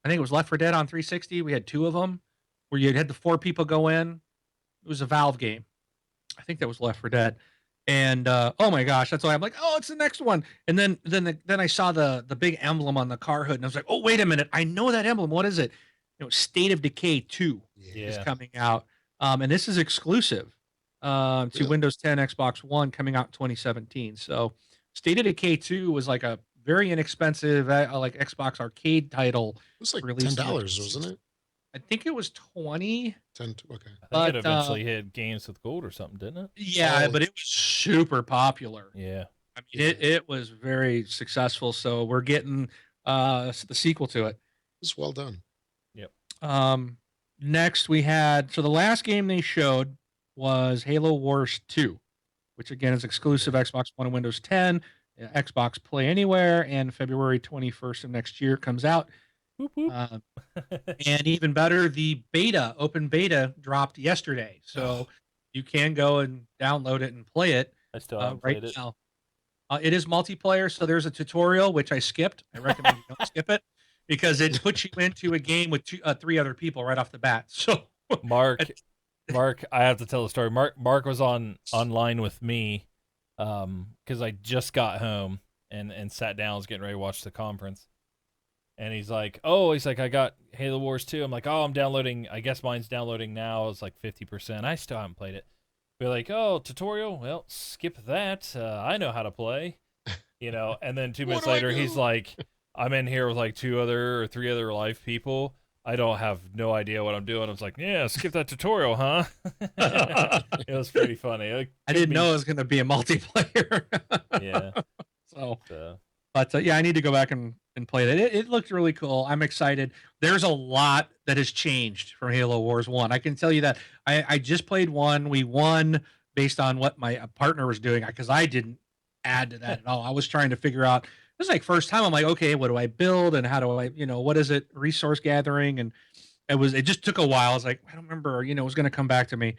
I think it was Left 4 Dead on 360. We had 2 of them where you had the 4 people go in. It was a Valve game. I think that was Left 4 Dead. And oh my gosh, that's why I'm like, oh, it's the next one. And then I saw the big emblem on the car hood, and I was like, oh, wait a minute, I know that emblem. What is it? State of Decay 2 is Yeah. coming out, and this is exclusive to Really? Windows 10, Xbox One, coming out in 2017. So State of Decay 2 was like a very inexpensive like Xbox arcade title. It was like Released in the $10, wasn't it? I think it was 20. 10. Okay. I think But it eventually hit Games with Gold or something, didn't it? yeah, Oh. but it was super popular. Yeah. I mean, it was very successful. So we're getting the sequel to it. It was well done. Next we had, so the last game they showed was Halo Wars 2, which again is exclusive Xbox One and Windows 10. Xbox Play Anywhere, and February 21st of next year comes out. Whoop, whoop. And even better, the open beta dropped yesterday. So you can go and download it and play it I still haven't right played it. now. It is multiplayer, so there's a tutorial, which I skipped. I recommend you don't skip it because it puts you into a game with 3 other people right off the bat. So Mark, I have to tell the story. Mark was online with me, because I just got home and sat down, was getting ready to watch the conference, and he's like, I got Halo Wars 2. I'm like, oh, I'm downloading. I guess mine's downloading now. It's like 50%. I still haven't played it. We're like, oh, tutorial. Well, skip that. I know how to play, And then 2 minutes later, he's like, I'm in here with like 2 other or 3 other live people. I don't have no idea what I'm doing. I was like, yeah, skip that tutorial, huh? It was pretty funny. I didn't know it was going to be a multiplayer. Yeah. So. But yeah, I need to go back and play that. It looked really cool. I'm excited. There's a lot that has changed from Halo Wars 1. I can tell you that. I just played 1. We won based on what my partner was doing because I didn't add to that at all. I was trying to figure out. It was like first time. I'm like, okay, what do I build and how do I, what is it? Resource gathering, and it just took a while. I was like, I don't remember. It was going to come back to me.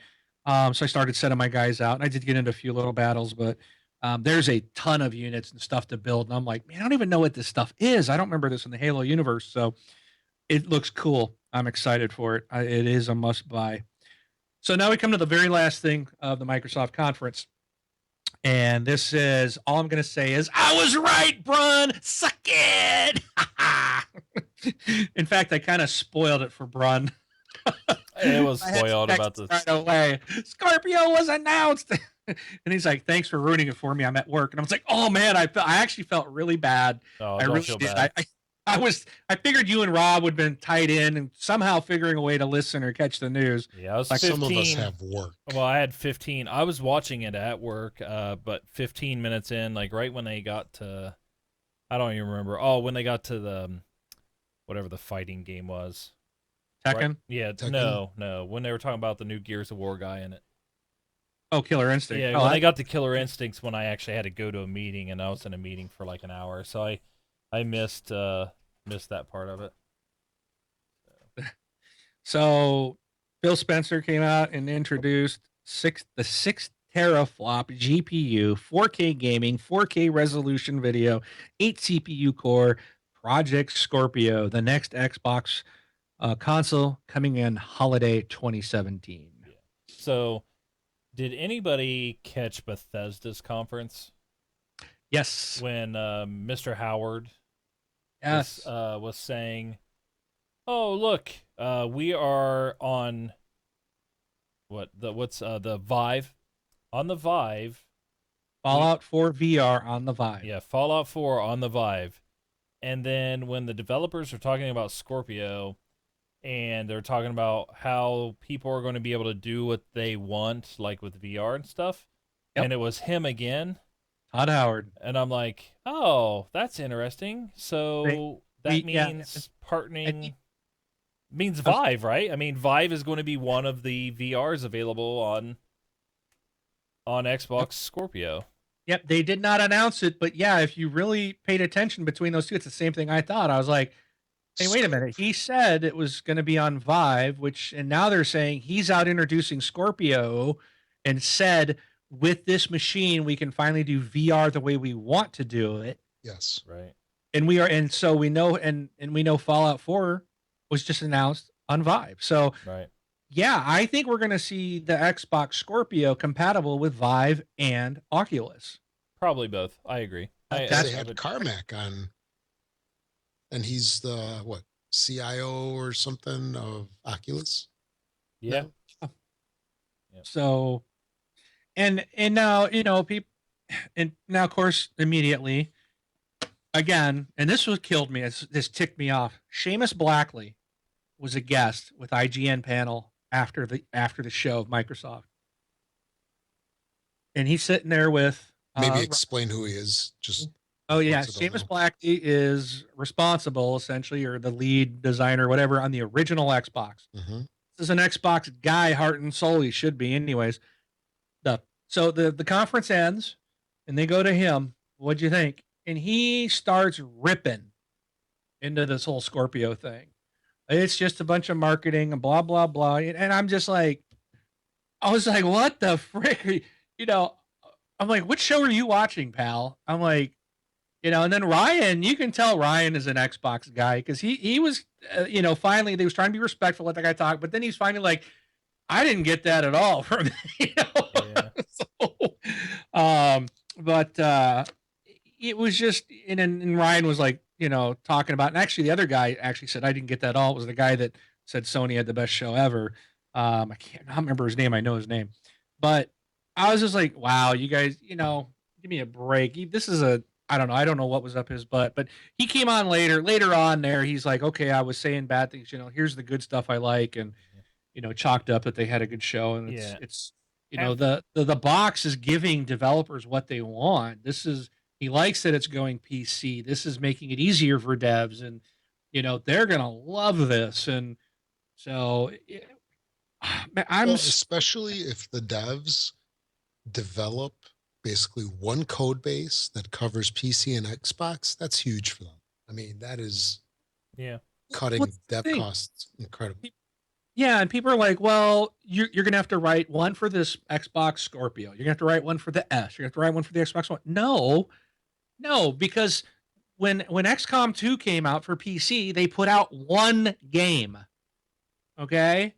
So I started sending my guys out, and I did get into a few little battles, but there's a ton of units and stuff to build. And I'm like, man, I don't even know what this stuff is. I don't remember this in the Halo universe. So it looks cool. I'm excited for it. It is a must buy. So now we come to the very last thing of the Microsoft conference. And this is all I'm going to say is, I was right, Brun. Suck it. In fact, I kind of spoiled it for Brun. It was spoiled about this. Right away. Scorpio was announced. And he's like, thanks for ruining it for me. I'm at work. And I was like, oh man, I actually felt really bad. Oh, I don't really feel did. bad. I figured you and Rob would have been tied in and somehow figuring a way to listen or catch the news. Yeah, I was Like 15. some of us have work. Well, I had 15. I was watching it at work, but 15 minutes in, like right when they got to, I don't even remember. Oh, when they got to the, whatever the fighting game was. Tekken? Right? Yeah, Tekken? no. When they were talking about the new Gears of War guy in it. Oh, Killer Instinct. Yeah, when they got to Killer Instincts, when I actually had to go to a meeting, and I was in a meeting for like an hour, so I missed that part of it. So Phil Spencer came out and introduced the 6 teraflop GPU, 4K gaming, 4K resolution video, 8 CPU core, Project Scorpio, the next Xbox console coming in holiday 2017. Yeah. So, did anybody catch Bethesda's conference? Yes. When Mr. Howard was saying, "Oh, look, we are on the Vive, on the Vive, Fallout 4 VR on the Vive." Yeah, Fallout 4 on the Vive. And then when the developers are talking about Scorpio, and they're talking about how people are going to be able to do what they want, like with VR and stuff, and it was him again, Todd Howard. And I'm like, oh, that's interesting. So that means partnering means Vive, right? I mean, Vive is going to be one of the VRs available on Xbox Scorpio. Yep, they did not announce it, but yeah, if you really paid attention between those two, it's the same thing I thought. I was like, hey, wait a minute. He said it was going to be on Vive, and now they're saying he's out introducing Scorpio and said, with this machine, we can finally do VR the way we want to do it. Yes. Right. And so we know, and we know Fallout 4 was just announced on Vive. So, right. Yeah, I think we're going to see the Xbox Scorpio compatible with Vive and Oculus. Probably both. I agree. They had Carmack on, and he's the CIO or something of Oculus. Yeah. No? So, and now people, and now of course immediately, again, and this killed me. This ticked me off. Seamus Blackley was a guest with IGN panel after the show of Microsoft, and he's sitting there with maybe explain who he is. Just Seamus Blackley is responsible essentially, or the lead designer, whatever, on the original Xbox. Mm-hmm. This is an Xbox guy, heart and soul. He should be, anyways. So the conference ends, and they go to him, what'd you think? And he starts ripping into this whole Scorpio thing. It's just a bunch of marketing and blah blah blah. And I'm just like, I was like, what the frick? You know, I'm like, what show are you watching, pal? I'm like, and then Ryan, you can tell Ryan is an Xbox guy because he was, finally they was trying to be respectful, let the guy talk, but then he's finally like, I didn't get that at all from Yeah. so, um, but it was just, and Ryan was like, talking about, and actually the other guy actually said I didn't get that at all. It was the guy that said Sony had the best show ever. I can't I don't remember his name. I know his name, but I was just like, wow, you guys, give me a break. This is I don't know. I don't know what was up his butt, but he came on later on there. He's like, okay, I was saying bad things. Here's the good stuff I like. And, chalked up that they had a good show. And Yeah. it's, the box is giving developers what they want. He likes that it's going PC. This is making it easier for devs and, they're going to love this. And so I'm, Well, especially if the devs develop basically one code base that covers PC and Xbox, that's huge for them. I mean, that is Yeah. cutting what's the dev thing? costs incredibly. Yeah, and people are like, well, you're gonna have to write one for this Xbox Scorpio. You're gonna have to write one for the S. You're gonna have to write one for the Xbox One. No, because when XCOM 2 came out for PC, they put out one game. Okay?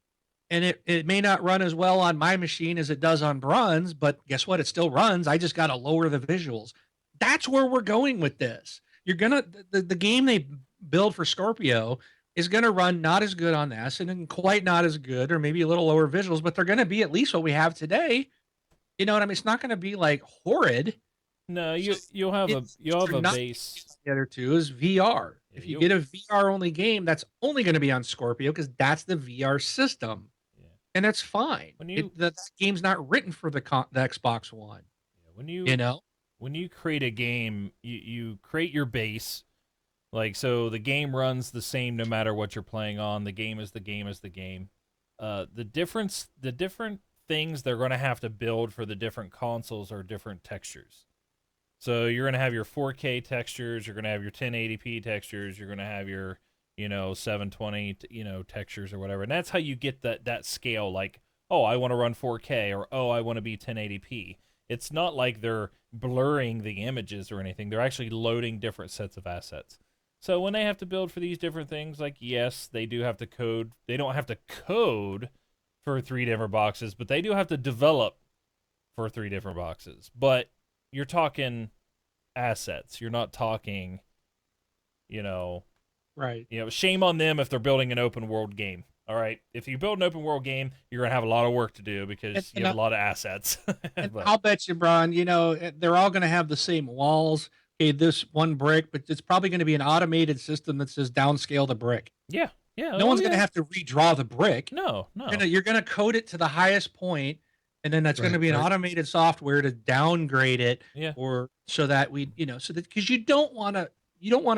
And it may not run as well on my machine as it does on Brun's, but guess what? It still runs. I just gotta lower the visuals. That's where we're going with this. You're gonna the game they build for Scorpio is going to run not as good on this and quite not as good, or maybe a little lower visuals, but they're going to be at least what we have today. You know what I mean? It's not going to be like horrid. No, you'll have a base. The other two is VR. Yeah, if you get a VR only game, that's only going to be on Scorpio because that's the VR system, and that's fine. The game's not written for the Xbox One. Yeah, when you create a game, you create your base. Like, so the game runs the same no matter what you're playing on. The game is the game is the game. The different things they're going to have to build for the different consoles are different textures. So you're going to have your 4K textures, you're going to have your 1080p textures, you're going to have your, 720, textures or whatever. And that's how you get that scale. Like, oh, I want to run 4K, or oh, I want to be 1080p. It's not like they're blurring the images or anything. They're actually loading different sets of assets. So when they have to build for these different things, like, yes, they do have to code. They don't have to code for 3 different boxes, but they do have to develop for 3 different boxes. But you're talking assets. You're not talking, right. Shame on them if they're building an open world game. All right. If you build an open world game, you're going to have a lot of work to do because you have a lot of assets. But I'll bet you, Brian, they're all going to have the same walls. Okay, this one brick, but it's probably going to be an automated system that says downscale the brick. Yeah. No one's going to have to redraw the brick. No. You're going to code it to the highest point, and then that's going to be an automated software to downgrade it, or so that because you don't want to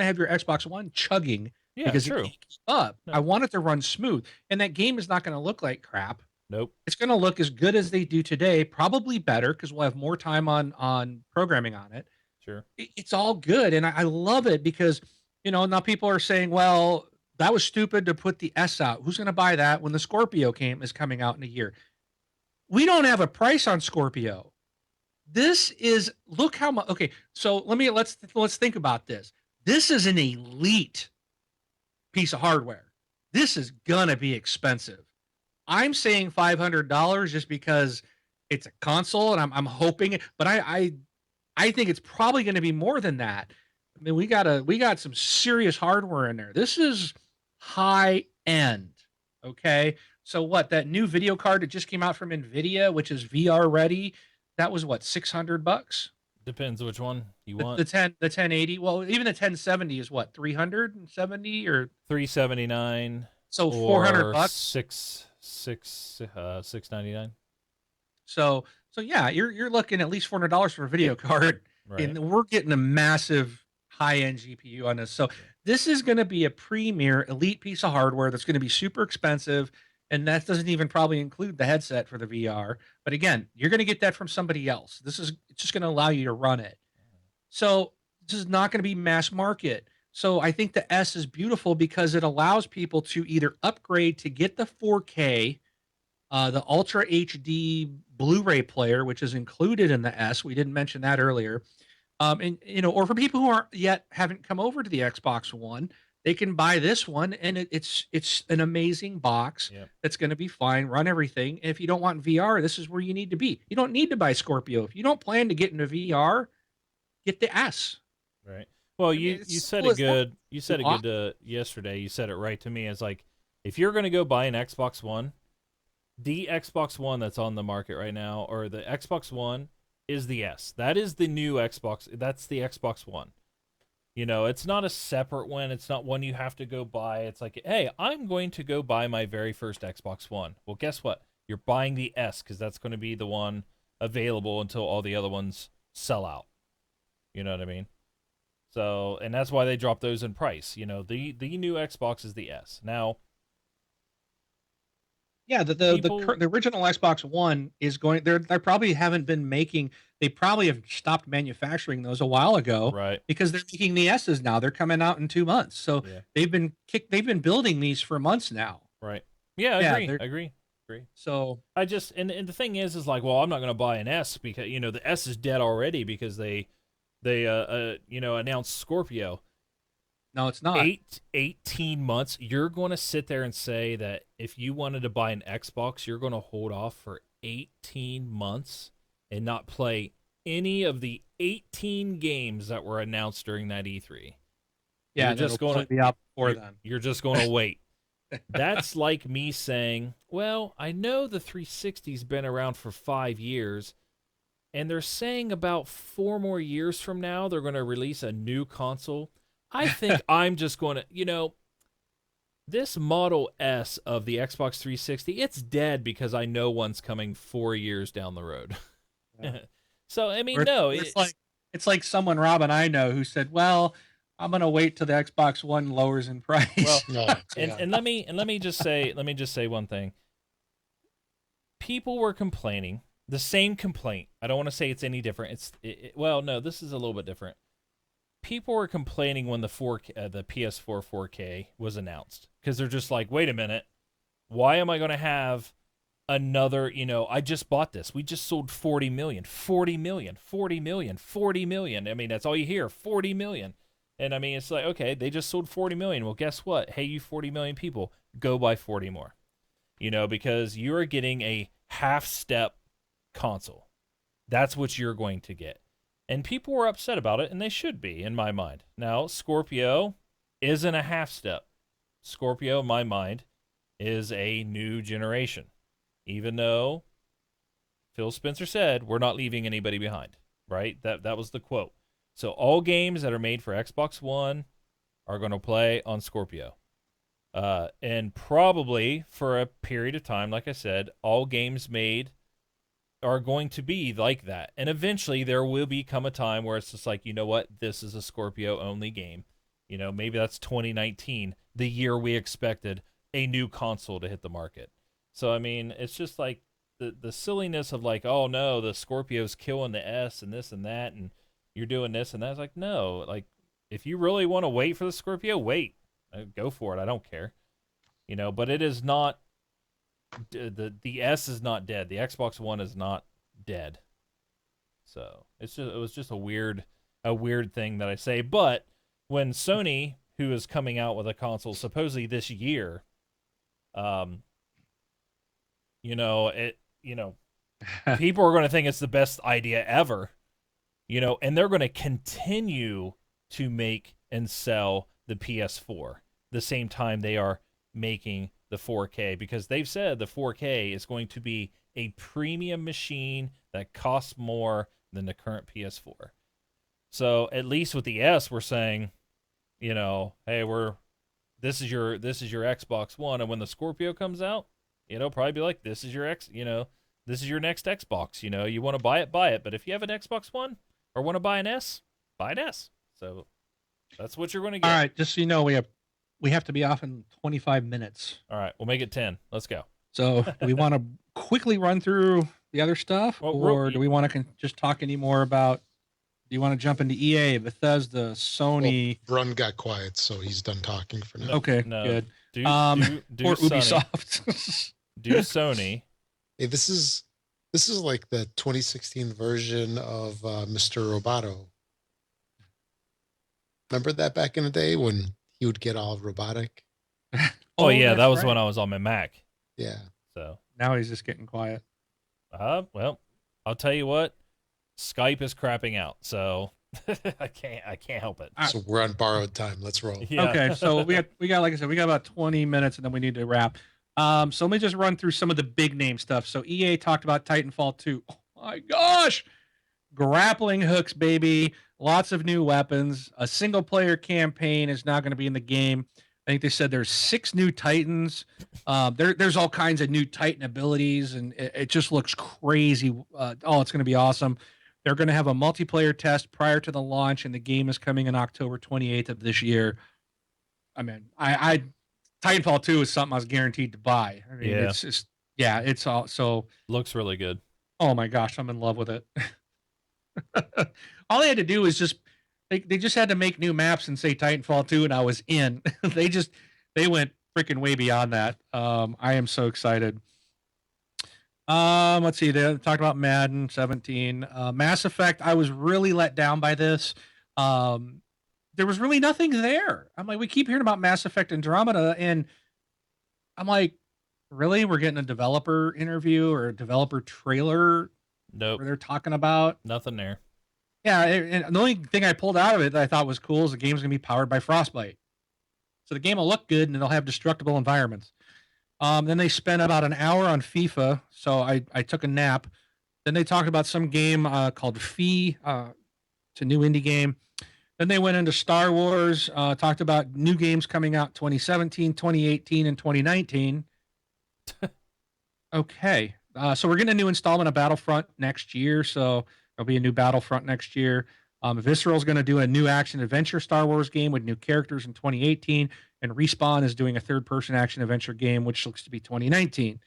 have your Xbox One chugging because true. it can't keep up. No. I want it to run smooth, and that game is not going to look like crap. Nope. It's going to look as good as they do today, probably better because we'll have more time on programming on it. Sure. It's all good. And I love it because, now people are saying, well, that was stupid to put the S out. Who's going to buy that when the Scorpio is coming out in a year? We don't have a price on Scorpio. Look how much. Okay. So let's think about this. This is an elite piece of hardware. This is going to be expensive. I'm saying $500 just because it's a console and I'm hoping it, but I think it's probably going to be more than that. I mean, we got some serious hardware in there. This is high end. Okay. So that new video card that just came out from Nvidia, which is VR ready, that was $600? Depends which one you want. The 1080. Well, even the 1070 is 370 or 379. So $400. $699. So yeah, you're looking at least $400 for a video card, right. And we're getting a massive high-end GPU on this. So this is going to be a premier elite piece of hardware that's going to be super expensive, and that doesn't even probably include the headset for the VR. But again, you're going to get that from somebody else. It's just going to allow you to run it. So this is not going to be mass market. So I think the S is beautiful because it allows people to either upgrade to get the 4K, the Ultra HD Blu-ray player, which is included in the S. We didn't mention that earlier. And or for people who aren't yet haven't come over to the Xbox One, they can buy this one, and it's an amazing box Yep. that's going to be fine, run everything. And if you don't want VR, this is where you need to be. You don't need to buy Scorpio if you don't plan to get into VR. Get the S. Right. Well, I mean, you it's said simple it as that. good. You said it Awesome. good yesterday. You said it right to me. It's like if you're going to go buy an Xbox One, the Xbox One that's on the market right now, or the Xbox One, is the S. That is the new Xbox. That's the Xbox One. It's not a separate one. It's not one you have to go buy. It's like, hey, I'm going to go buy my very first Xbox One. Well, guess what? You're buying the S because that's going to be the one available until all the other ones sell out. You know what I mean? So, and that's why they dropped those in price. The new Xbox is the S. Now, Yeah, people, the original Xbox One is going. They probably haven't been making. They probably have stopped manufacturing those a while ago right? because they're making the S's now. They're coming out in 2 months. So Yeah, they've been building these for months now. right. Yeah, I Yeah, agree. they're I agree. Agree. so I just and the thing is like, well, I'm not going to buy an S because the S is dead already because they announced Scorpio. no, it's not. 18 months. You're going to sit there and say that if you wanted to buy an Xbox, you're going to hold off for 18 months and not play any of the 18 games that were announced during that E3. Yeah, You're and just it'll going probably to be out before you're, then. you're just going to wait. That's like me saying, well, I know the 360's been around for 5 years, and they're saying about 4 more years from now they're going to release a new console. I think I'm just going to, this Model S of the Xbox 360, it's dead because I know one's coming 4 years down the road. Yeah. So, I mean, Or no, it's like someone Rob and I know who said, "Well, I'm gonna wait till the Xbox One lowers in price." well, No, and yeah. let me just say one thing. People were complaining the same complaint. I don't want to say it's any different. Well, no, this is a little bit different. People were complaining when the the PS4 4K was announced because they're just like, wait a minute, why am I going to have another? I just bought this. We just sold 40 million, 40 million, 40 million, 40 million. I mean, that's all you hear, 40 million. And I mean, it's like, okay, they just sold 40 million. Well, guess what? Hey, you 40 million people, go buy 40 more. Because you are getting a half step console. That's what you're going to get. And people were upset about it, and they should be, in my mind. Now, Scorpio isn't a half step. Scorpio, in my mind, is a new generation. Even though Phil Spencer said, we're not leaving anybody behind, right? That was the quote. So all games that are made for Xbox One are going to play on Scorpio. And probably for a period of time, like I said, all games made are going to be like that. And eventually there will become a time where it's just like, you know what? This is a Scorpio only game. Maybe that's 2019, the year we expected a new console to hit the market. So, I mean, it's just like the silliness of like, oh no, the Scorpio's killing the S and this and that, and you're doing this and that. It's like, no, like if you really want to wait for the Scorpio, wait. Go for it. I don't care. But it is not the S is not dead. The Xbox One is not dead. So it was just a weird thing that I say. But when Sony, who is coming out with a console supposedly this year, um, it people are going to think it's the best idea ever, and they're going to continue to make and sell the PS4 the same time they are making the 4K because they've said the 4K is going to be a premium machine that costs more than the current PS4. So at least with the S, we're saying, hey, this is your Xbox One, and when the Scorpio comes out, probably be like, this is your this is your next Xbox. You want to buy it. But if you have an Xbox One or want to buy an S, buy an S. So that's what you're going to get. All right, just so you know, we have to be off in 25 minutes. All right, we'll make it 10. Let's go. So, do we want to quickly run through the other stuff, Well, or do we want to just talk any more about Do you want to jump into EA, Bethesda, Well, Sony? Brun got quiet, so he's done talking for No, now. Okay, no. good. Do Or Sony. Ubisoft. Do Sony. Hey, this is like the 2016 version of Mr. Roboto. Remember that back in the day when he would get all robotic? Oh yeah, that that's was when right. I was on my Mac. Yeah. So, Now he's just getting quiet. well, I'll tell you what. Skype is crapping out, so I can't help it. Ah, So we're on borrowed time. Let's roll. Yeah. Okay, so we got like I said, we got about 20 minutes and then we need to wrap. So let me just run through some of the big name stuff. So EA talked about Titanfall 2. Oh my gosh. Grappling hooks, baby. Lots of new weapons. A single player campaign is not going to be in the game. I think they said there's 6 new Titans. There's all kinds of new Titan abilities, and it just looks crazy. It's going to be awesome. They're going to have a multiplayer test prior to the launch, and the game is coming in October 28th of this year. I mean, I Titanfall 2 is something I was guaranteed to buy. I mean, Yeah. it's just it's all so. Looks really good. Oh my gosh, I'm in love with it. All they had to do was just they just had to make new maps and say Titanfall 2 and I was in. They went freaking way beyond that. I am so excited. Let's see. They talked about Madden 17. Mass Effect, I was really let down by this. There was really nothing there. I'm like, we keep hearing about Mass Effect Andromeda, and I'm like, really? We're getting a developer interview or a developer trailer Nope. where they're talking about Nothing there. Yeah, and the only thing I pulled out of it that I thought was cool is the game's gonna be powered by Frostbite, so the game will look good and it'll have destructible environments. Then they spent about an hour on FIFA, so I took a nap. Then they talked about some game called Fee. It's a new indie game. Then they went into Star Wars, talked about new games coming out 2017, 2018, and 2019. Okay. So we're getting a new installment of Battlefront next year. So there'll be a new Battlefront next year. Visceral's going to do a new action adventure Star Wars game with new characters in 2018. And Respawn is doing a third person action adventure game, which looks to be 2019,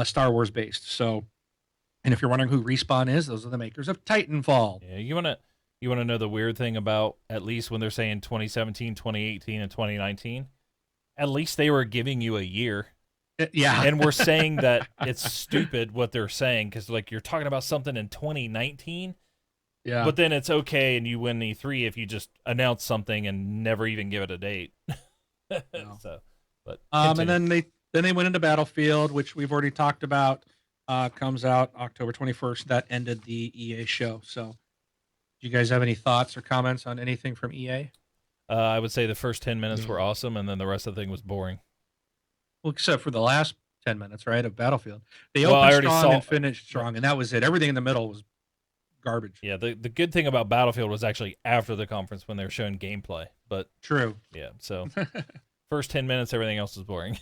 Star Wars based. So, and if you're wondering who Respawn is, those are the makers of Titanfall. Yeah, you wanna know the weird thing about, at least when they're saying 2017, 2018, and 2019? At least they were giving you a year. Yeah. And we're saying that it's stupid what they're saying, because like you're talking about something in 2019, Yeah. but then it's okay and you win E3 if you just announce something and never even give it a date. No. So, but And continue. then they went into Battlefield, which we've already talked about. Comes out October 21st. That ended the EA show. So, do you guys have any thoughts or comments on anything from EA? I would say the first 10 minutes were No. awesome, and then the rest of the thing was boring. Well, except for the last 10 minutes, right, of Battlefield. They Well, I opened already strong saw- and finished strong, and that was it. Everything in the middle was garbage. Yeah, the good thing about Battlefield was actually after the conference when they were showing gameplay. But True. yeah, so first 10 minutes, everything else was boring.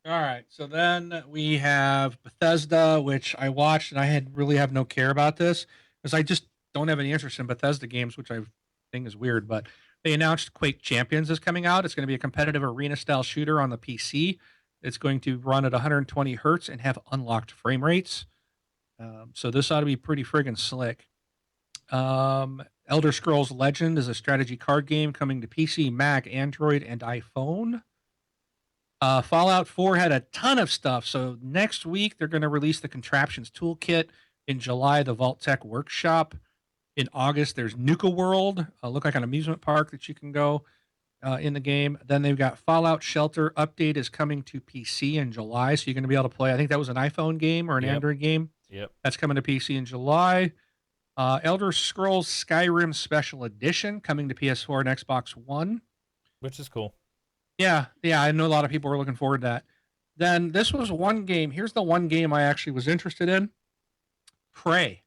All right. So then we have Bethesda, which I watched, and I had really have no care about this because I just don't have any interest in Bethesda games, which I think is weird. But they announced Quake Champions is coming out. It's going to be a competitive arena style shooter on the PC. It's going to run at 120 hertz and have unlocked frame rates. So this ought to be pretty friggin' slick. Elder Scrolls Legend is a strategy card game coming to PC, Mac, Android, and iPhone. Fallout 4 had a ton of stuff. So next week they're going to release the Contraptions Toolkit. In July, the Vault Tech Workshop. In August, there's Nuka World, look like an amusement park that you can go in the game. Then they've got Fallout Shelter update is coming to PC in July, so you're going to be able to play. I think that was an iPhone game or an Yep. Android game. Yep. That's coming to PC in July. Elder Scrolls Skyrim Special Edition coming to PS4 and Xbox One. Which is cool. Yeah, I know a lot of people were looking forward to that. Then this was one game. Here's the one game I actually was interested in. Prey.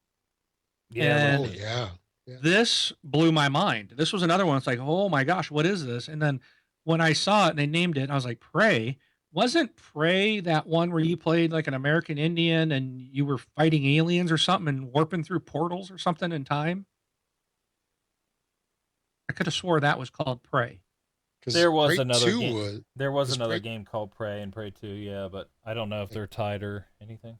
Yeah. And- Oh yeah. This blew my mind. This was another one. It's like, oh my gosh, what is this? And then when I saw it and they named it, I was like, Prey. Wasn't Prey that one where you played like an American Indian and you were fighting aliens or something and warping through portals or something in time? I could have swore that was called Prey. 'Cause There was Prey another 2 game. There was was another Prey- game called Prey and Prey 2, yeah, but I don't know if they're tied or anything.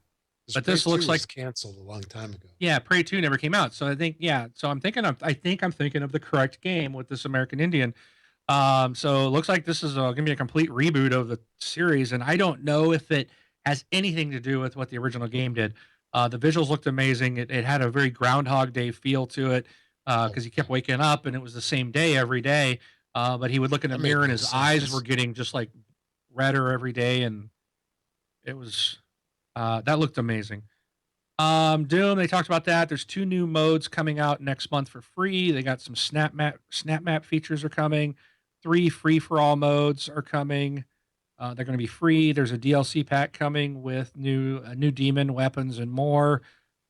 But Prey this looks 2 like was canceled a long time ago. yeah, Prey 2 never came out. So I think yeah. So I'm thinking of the correct game with this American Indian. So it looks like this is going to be a complete reboot of the series, and I don't know if it has anything to do with what the original game did. The visuals looked amazing. It had a very Groundhog Day feel to it Oh, because he kept yeah. waking up and it was the same day every day. But he would look in the That made mirror and no his eyes were sense. getting just like redder every day, and it was that looked amazing. Doom, they talked about that. There's 2 new modes coming out next month for free. They got some snap map features are coming. 3 free for all modes are coming. They're going to be free. There's a DLC pack coming with new demon weapons and more.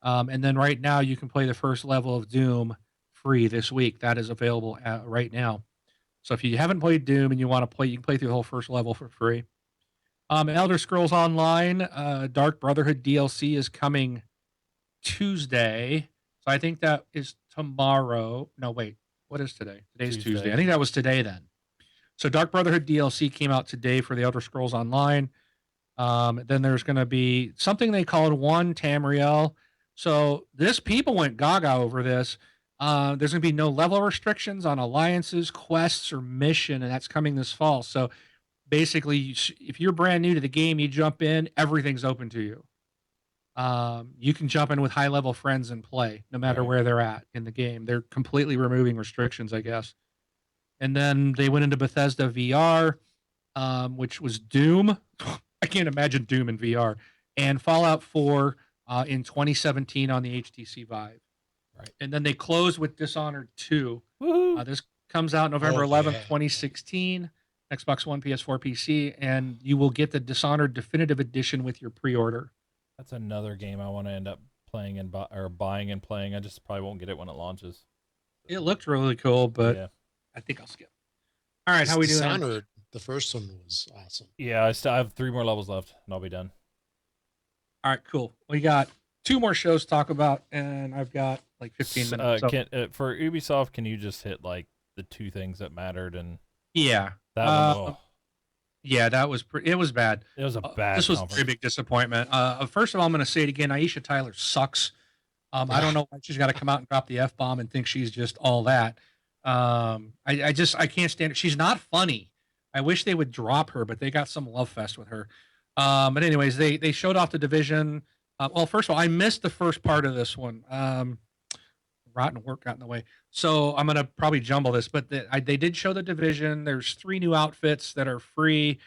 And then right now you can play the first level of Doom free this week. That is available right now. So if you haven't played Doom and you want to play, you can play through the whole first level for free. Elder Scrolls Online, Dark Brotherhood DLC is coming Tuesday. So I think that is tomorrow. No, wait. What is today? Today's Tuesday. I Tuesday. think that was today then. So Dark Brotherhood DLC came out today for the Elder Scrolls Online. Then there's going to be something they called One Tamriel. So this people went gaga over this. There's going to be no level restrictions on alliances, quests, or mission, and that's coming this fall. So basically, if you're brand new to the game, you jump in, everything's open to you. You can jump in with high level friends and play no matter Right. where they're at in the game. They're completely removing restrictions, I guess. And then they went into Bethesda VR, which was Doom. I can't imagine Doom in VR, and Fallout 4 in 2017 on the HTC Vive. Right. And then they closed with Dishonored 2. Woohoo! This comes out November Oh, 11th, yeah. 2016, Xbox One, PS4, PC, and you will get the Dishonored Definitive Edition with your pre-order. That's another game I want to end up playing and or buying and playing. I just probably won't get it when it launches. It looked really cool, but yeah, I think I'll skip. All right, how we doing? Dishonored, the first one was awesome. yeah. I have 3 more levels left, and I'll be done. All right, cool. We got 2 more shows to talk about, and I've got like 15 minutes. So, For Ubisoft, can you just hit like the 2 things that mattered and yeah, that one? Oh, yeah, that was it was bad. it was a bad. This was a conference. pretty big disappointment. First of all, I'm going to say it again. Aisha Tyler sucks. I don't know why she's got to come out and drop the F bomb and think she's just all that. I can't stand it. She's not funny. I wish they would drop her, but they got some love fest with her. But anyways, they showed off the Division. Well, first of all, I missed the first part of this one. Rotten work got in the way, so I'm gonna probably jumble this. But they did show the Division. There's 3 new outfits that are free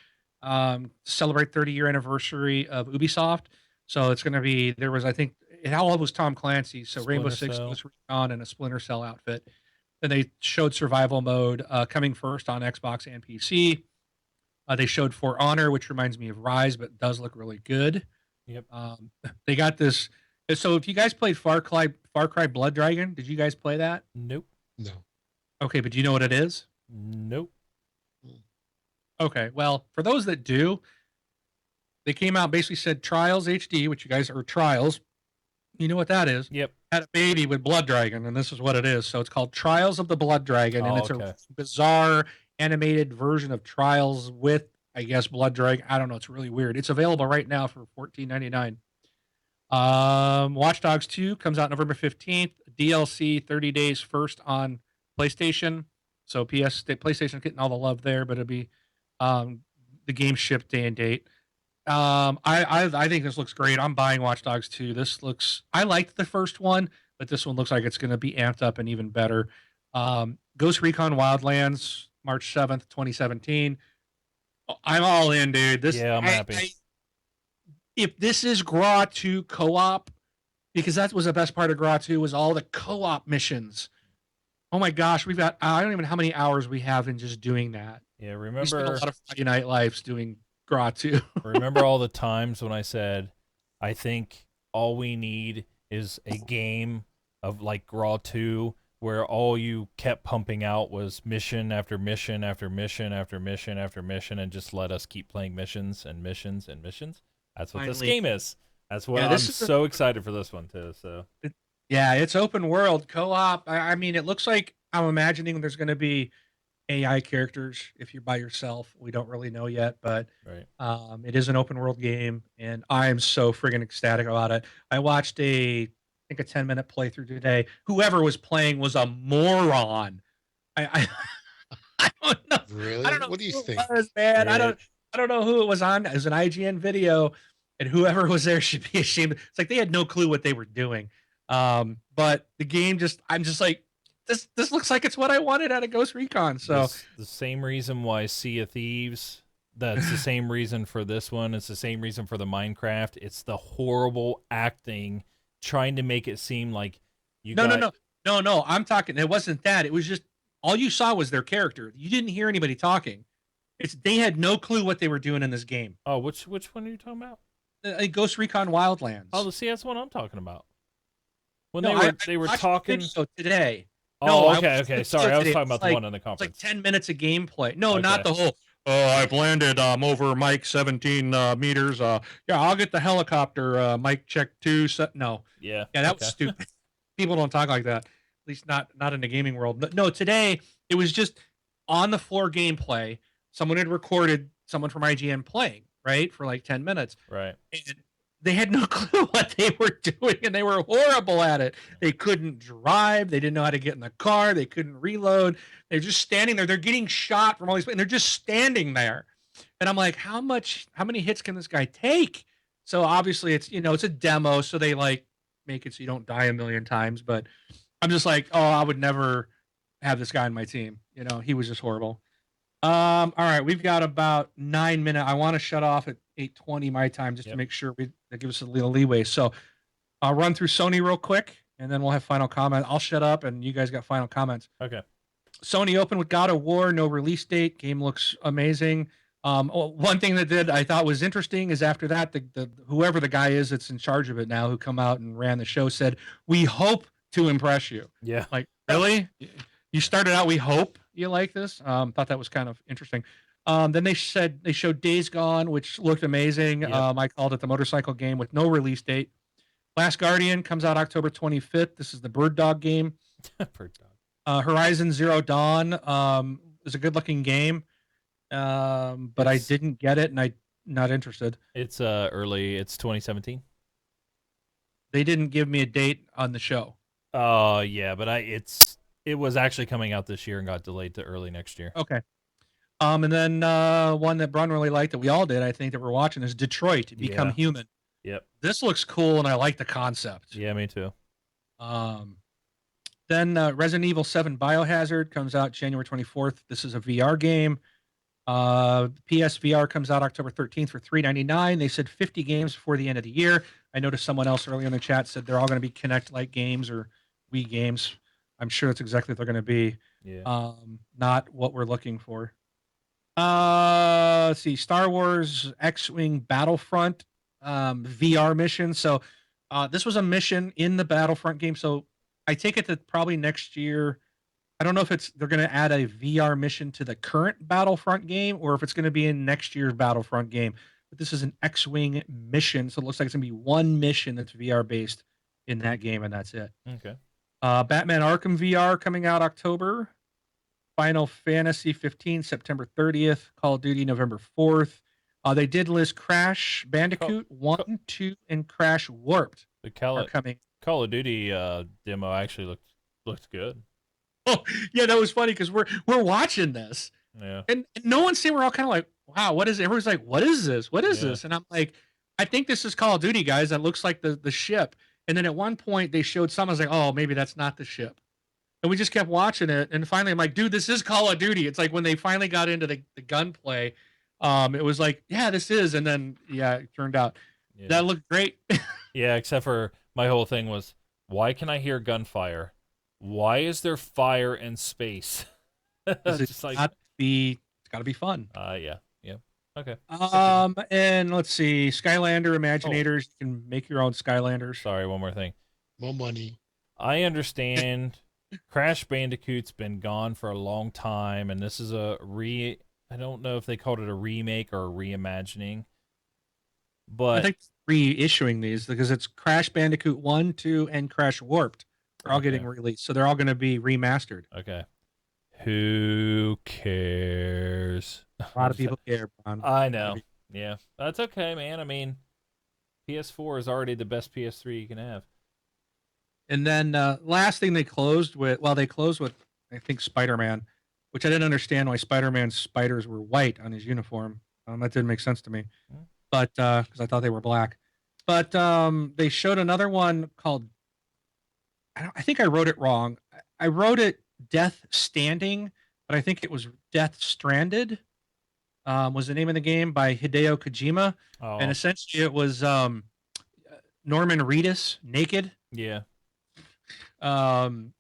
to celebrate 30-year anniversary of Ubisoft. So it's gonna be there was I think it all was Tom Clancy. So Rainbow Splinter Six, Cell. Ghost Recon, and a Splinter Cell outfit. Then they showed survival mode coming first on Xbox and PC. They showed For Honor, which reminds me of Rise, but does look really good. Yep. They got this. So if you guys played Far Cry Blood Dragon, did you guys play that? Nope. No. Okay, but do you know what it is? Nope. Okay, well, for those that do, they came out basically said Trials HD, which you guys are Trials. You know what that is? Yep. Had a baby with Blood Dragon, and this is what it is. So it's called Trials of the Blood Dragon, and Oh, it's okay. a bizarre animated version of Trials with, I guess, Blood Dragon. I don't know. It's really weird. It's available right now for $14.99. Watch Dogs 2 comes out November 15th. DLC 30 days first on PlayStation. So PlayStation getting all the love there, but it'll be the game shipped day and date. I think this looks great. I'm buying Watch Dogs 2. I liked the first one, but this one looks like it's going to be amped up and even better. Ghost Recon Wildlands, March 7th, 2017. I'm all in, dude. I'm happy. If this is GRAW 2 co-op, because that was the best part of GRAW 2 was all the co-op missions. Oh my gosh, we've got I don't even know how many hours we have in just doing that. Yeah. We spent a Remember. lot of Friday Night Lives doing GRAW 2. Remember all the times when I said, I think all we need is a game of like Graw 2 where all you kept pumping out was mission after mission after mission after mission after mission and just let us keep playing missions and missions and missions. That's what this Finally. game is. That's what Yeah, I'm this is so excited for this one too. So Yeah, it's open world co-op. I mean, it looks like I'm imagining there's going to be AI characters if you're by yourself. We don't really know yet, but Right. it is an open world game, and I am so friggin' ecstatic about it. I watched I think a 10-minute playthrough today. Whoever was playing was a moron. I I don't know. I don't Really? know What do you who it think? was, man. It I don't know who it was on. It was an IGN video, and whoever was there should be ashamed. It's like they had no clue what they were doing. But the game I'm just like, this looks like it's what I wanted out of Ghost Recon. So this the same reason why Sea of Thieves. That's the same reason for this one. It's the same reason for the Minecraft. It's the horrible acting, trying to make it seem like you no, no, got. no, no, no. I'm talking. It wasn't that. It was just all you saw was their character. You didn't hear anybody talking. They had no clue what they were doing in this game. Oh, which one are you talking about? Ghost Recon Oh, Wildlands. see, that's what I'm talking about. When No, I they were watched the talking. video today. No, Oh, I okay, watched okay. the Sorry, video I was today. talking about the one in the It's like conference. 10 minutes of gameplay. No, not Okay. the whole. Oh, I've landed over Mike 17 meters. Yeah, I'll get the helicopter. Mike check 2. No, Yeah. yeah, that was Okay. stupid. People don't talk like that. At least not in the gaming world. No, today it was just on the floor gameplay. Someone had recorded someone from IGN playing, right, for like 10 minutes. Right. And they had no clue what they were doing, and they were horrible at it. They couldn't drive. They didn't know how to get in the car. They couldn't reload. They're just standing there. They're getting shot from all these, and they're just standing there. And I'm like, how many hits can this guy take? So obviously it's a demo, so they like make it so you don't die a million times. But I'm just like, oh, I would never have this guy on my team. He was just horrible. All right, we've got about 9 minutes. I want to shut off at 8:20 my time just to Yep. make sure that gives us a little leeway. So I'll run through Sony real quick, and then we'll have final comment. I'll shut up, and you guys got final comments. Okay. Sony opened with God of War, no release date. Game looks amazing. One thing that I thought was interesting is after that, the whoever the guy is that's in charge of it now, who come out and ran the show, said, "We hope to impress you." Yeah. Like, really? You started out, we hope you like this. Thought that was kind of interesting. Then they showed Days Gone, which looked amazing. Yep. I called it the motorcycle game with no release date. Last Guardian comes out October 25th. This is the Bird Dog game. Bird dog. Horizon Zero Dawn is a good looking game, but I didn't get it, and I'm not interested. It's early. It's 2017. They didn't give me a date on the show. Oh yeah, but it was actually coming out this year and got delayed to early next year. Okay. And then one that Brun really liked that we all did, I think, that we're watching is Detroit Become Yeah. Human. Yep. This looks cool, and I like the concept. Yeah, me too. Then Resident Evil 7 Biohazard comes out January 24th. This is a VR game. PSVR comes out October 13th for $3.99. They said 50 games before the end of the year. I noticed someone else earlier in the chat said they're all going to be Kinect-like games or Wii games. I'm sure that's exactly what they're going to be. Yeah. Not what we're looking for. Let's see. Star Wars X-Wing Battlefront VR mission. So this was a mission in the Battlefront game. So I take it that probably next year, I don't know if they're going to add a VR mission to the current Battlefront game or if it's going to be in next year's Battlefront game. But this is an X-Wing mission, so it looks like it's going to be one mission that's VR based in that game, and that's it. Okay. Batman Arkham VR coming out October. Final Fantasy 15 September 30th. Call of Duty November 4th. They did list Crash Bandicoot 1, 2, and Crash Warped The are coming. Call of Duty demo actually looked good. Oh, yeah, that was funny because we're watching this. Yeah. And no one's saying, we're all kind of like, wow, what is it? Everyone's like, what is this? What is this? And I'm like, I think this is Call of Duty, guys. That looks like the ship. And then at one point they showed some, I was like, oh, maybe that's not the ship. And we just kept watching it. And finally I'm like, dude, this is Call of Duty. It's like when they finally got into the gunplay, it was like, yeah, this is. And then, yeah, it turned out that looked great. Yeah, except for my whole thing was, why can I hear gunfire? Why is there fire in space? It's got to be fun. Yeah. Okay. And let's see, Skylander Imaginators. You can make your own Skylanders. Sorry, one more thing. More money. I understand Crash Bandicoot's been gone for a long time, and this is I don't know if they called it a remake or a reimagining. But I think reissuing these because it's Crash Bandicoot 1, 2, and Crash Warped. They're all getting released, so they're all going to be remastered. Okay. Who cares? A lot of people care, Brian. I A lot of know. people. Yeah, that's okay, man. I mean, PS4 is already the best PS3 you can have. And then last thing they closed with, well, they closed with I think Spider-Man, which I didn't understand why Spider-Man's spiders were white on his uniform. That didn't make sense to me, Hmm. but because I thought they were black. But they showed another one called I think I wrote it wrong. I wrote it Death Standing, but I think it was Death Stranded. Was the name of the game by Hideo Kojima, and Oh, essentially it was Norman Reedus naked. yeah, Um,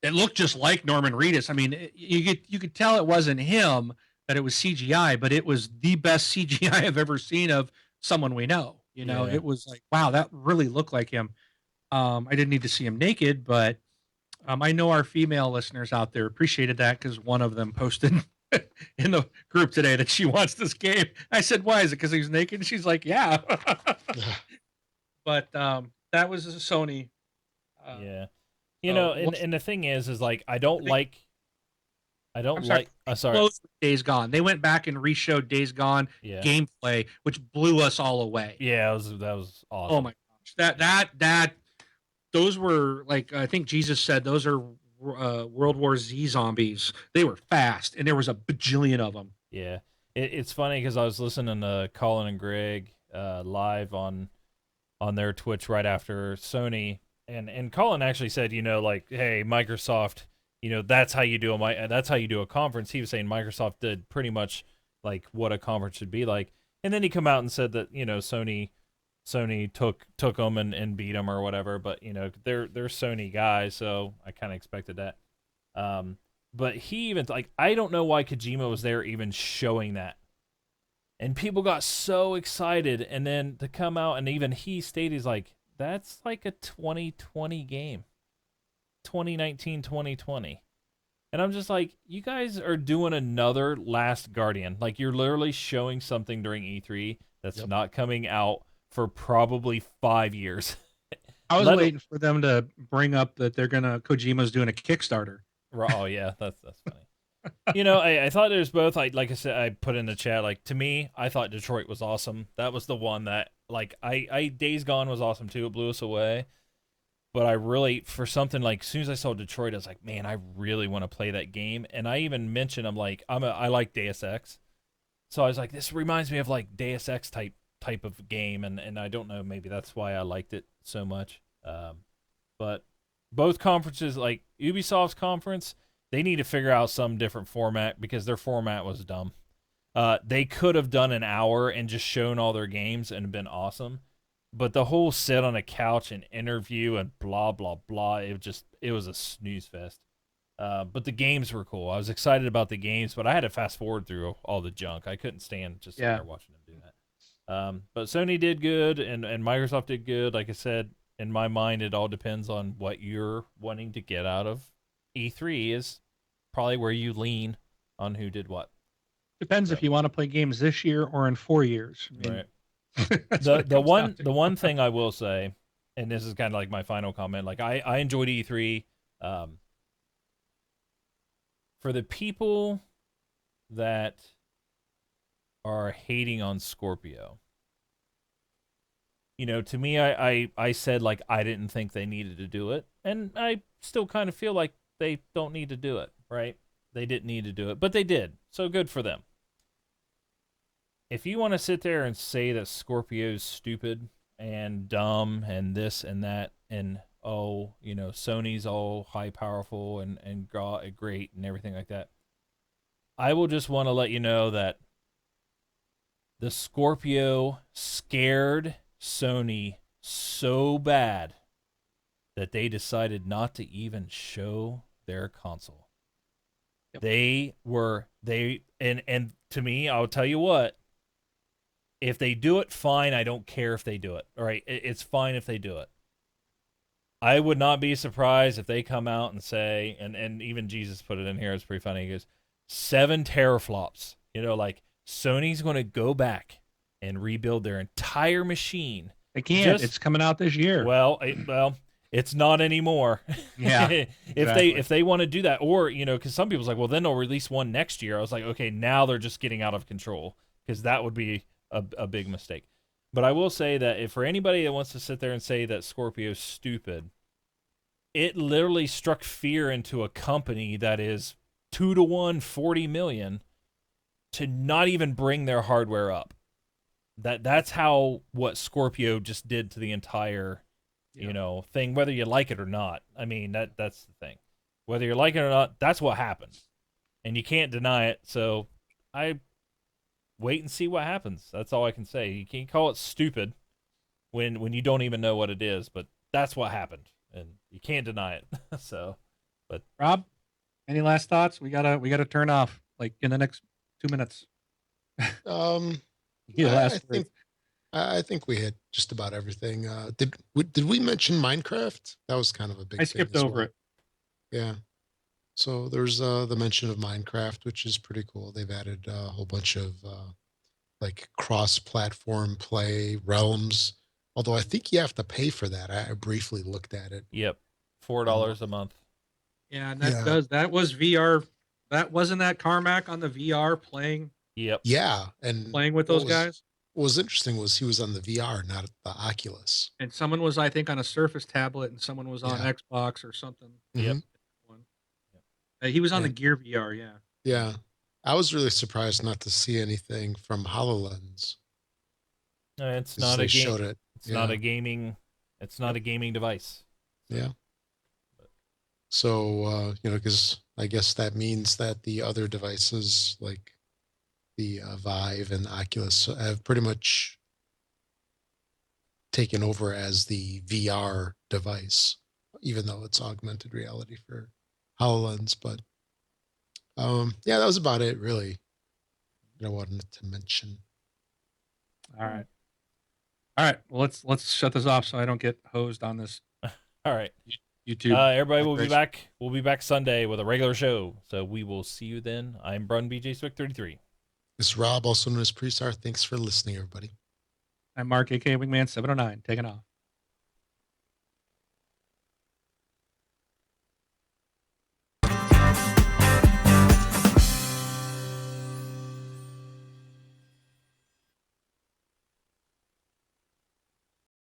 it looked just like Norman Reedus. I mean, you could tell it wasn't him, that it was CGI, but it was the best CGI I've ever seen of someone we know. You know, yeah. it was like, wow, that really looked like him. I didn't need to see him naked, but I know our female listeners out there appreciated that because one of them posted in the group today that she wants this game. I said, "Why is it? Because he's naked?" And she's like, "Yeah." But that was a Sony. Yeah. So And the thing is like they, I I'm don't sorry, like they sorry. closed with Days Gone. They went back and reshowed Days Gone Yeah. gameplay, which blew us all away. Yeah, that was awesome. Oh my gosh, that those were like I think Jesus said those are World War Z zombies. They were fast, and there was a bajillion of them. Yeah. It's funny because I was listening to Colin and Greg live on their Twitch right after Sony, and Colin actually said, like, hey, Microsoft, that's how you do a conference. He was saying Microsoft did pretty much like what a conference should be like, and then he come out and said that Sony took them and beat them or whatever, but they're Sony guys, so I kind of expected that. But he even like I don't know why Kojima was there even showing that. And people got so excited, and then to come out and even he stated he's like, that's like a 2020 game. 2019, 2020. And I'm just like, you guys are doing another Last Guardian. Like you're literally showing something during E3 that's not coming out for probably 5 years. I was waiting for them to bring up that Kojima's doing a Kickstarter. Oh yeah, that's funny. I thought there's both. Like I said, I put in the chat. Like to me, I thought Detroit was awesome. That was the one that like I Days Gone was awesome too. It blew us away. But I really, for something like, as soon as I saw Detroit, I was like, man, I really want to play that game. And I even mentioned, I like Deus Ex, so I was like, this reminds me of like Deus Ex type of game, and I don't know, maybe that's why I liked it so much. But both conferences, like Ubisoft's conference, they need to figure out some different format because their format was dumb. They could have done an hour and just shown all their games and been awesome. But the whole sit on a couch and interview and blah blah blah, it was a snooze fest. But the games were cool. I was excited about the games, but I had to fast forward through all the junk. I couldn't stand just sitting there watching them do that. But Sony did good, and Microsoft did good. Like I said, in my mind, it all depends on what you're wanting to get out of E3 is probably where you lean on who did what. Depends if you want to play games this year or in 4 years. I mean, right. The one thing I will say, and this is kind of like my final comment, like I enjoyed E3. For the people that are hating on Scorpio, to me, I said like I didn't think they needed to do it, and I still kind of feel like they don't need to do it, right? They didn't need to do it, but they did, so good for them. If you want to sit there and say that Scorpio's stupid and dumb and this and that and Sony's all high powerful and great and everything like that, I will just want to let you know that the Scorpio scared Sony so bad that they decided not to even show their console. Yep. And to me, I'll tell you what, if they do it, fine. I don't care if they do it. All right, it's fine if they do it. I would not be surprised if they come out and say, and even Jesus put it in here, it's pretty funny. He goes, 7 teraflops. Like Sony's going to go back and rebuild their entire machine. They can't. It's coming out this year. Well, It's not anymore. Yeah, exactly. If they want to do that, or because some people's like, well, then they'll release one next year. I was like, okay, now they're just getting out of control because that would be a big mistake. But I will say that if for anybody that wants to sit there and say that Scorpio's stupid, it literally struck fear into a company that is 2-to-1, 40 million to not even bring their hardware up. That's how what Scorpio just did to the entire thing, whether you like it or not. I mean, that's the thing. Whether you like it or not, that's what happened. And you can't deny it. So I wait and see what happens. That's all I can say. You can't call it stupid when you don't even know what it is, but that's what happened. And you can't deny it. So but Rob, any last thoughts? We gotta turn off like in the next 2 minutes. Um, Yeah, I last think words. I think we hit just about everything. Did we mention Minecraft? That was kind of a I big thing skipped as over well. it. Yeah. So there's the mention of Minecraft, which is pretty cool. They've added a whole bunch of like cross-platform play realms. Although I think you have to pay for that. I briefly looked at it. yep. $4 Um, a month. Yeah, and yeah, that was VR. That wasn't that Carmack on the VR Yep. yeah. And playing with what those was guys, what was interesting was he was on the VR, not the Oculus. and someone was I think on a Surface tablet, and someone was on Yeah. Xbox or something. Yep. Hmm. One. He was on the And Gear VR. Yeah. yeah, I was really surprised not to see anything from HoloLens It's because not a they game. showed it. It's not Yeah, a gaming. It's not Yep. a gaming device. yeah. So So because I guess that means that the other devices like the Vive and Oculus have pretty much taken over as the VR device, even though it's augmented reality for HoloLens. But yeah, that was about it, really. That I wanted to mention. All right. All right. Well, let's shut this off so I don't get hosed on this all right. YouTube Everybody will be migration. back. We'll be back Sunday with a regular show. So we will see you then. I'm Brun BJ Swick 33. This is Rob, also known as Presar. Thanks for listening, everybody. I'm Mark, aka Wingman 709, taking off.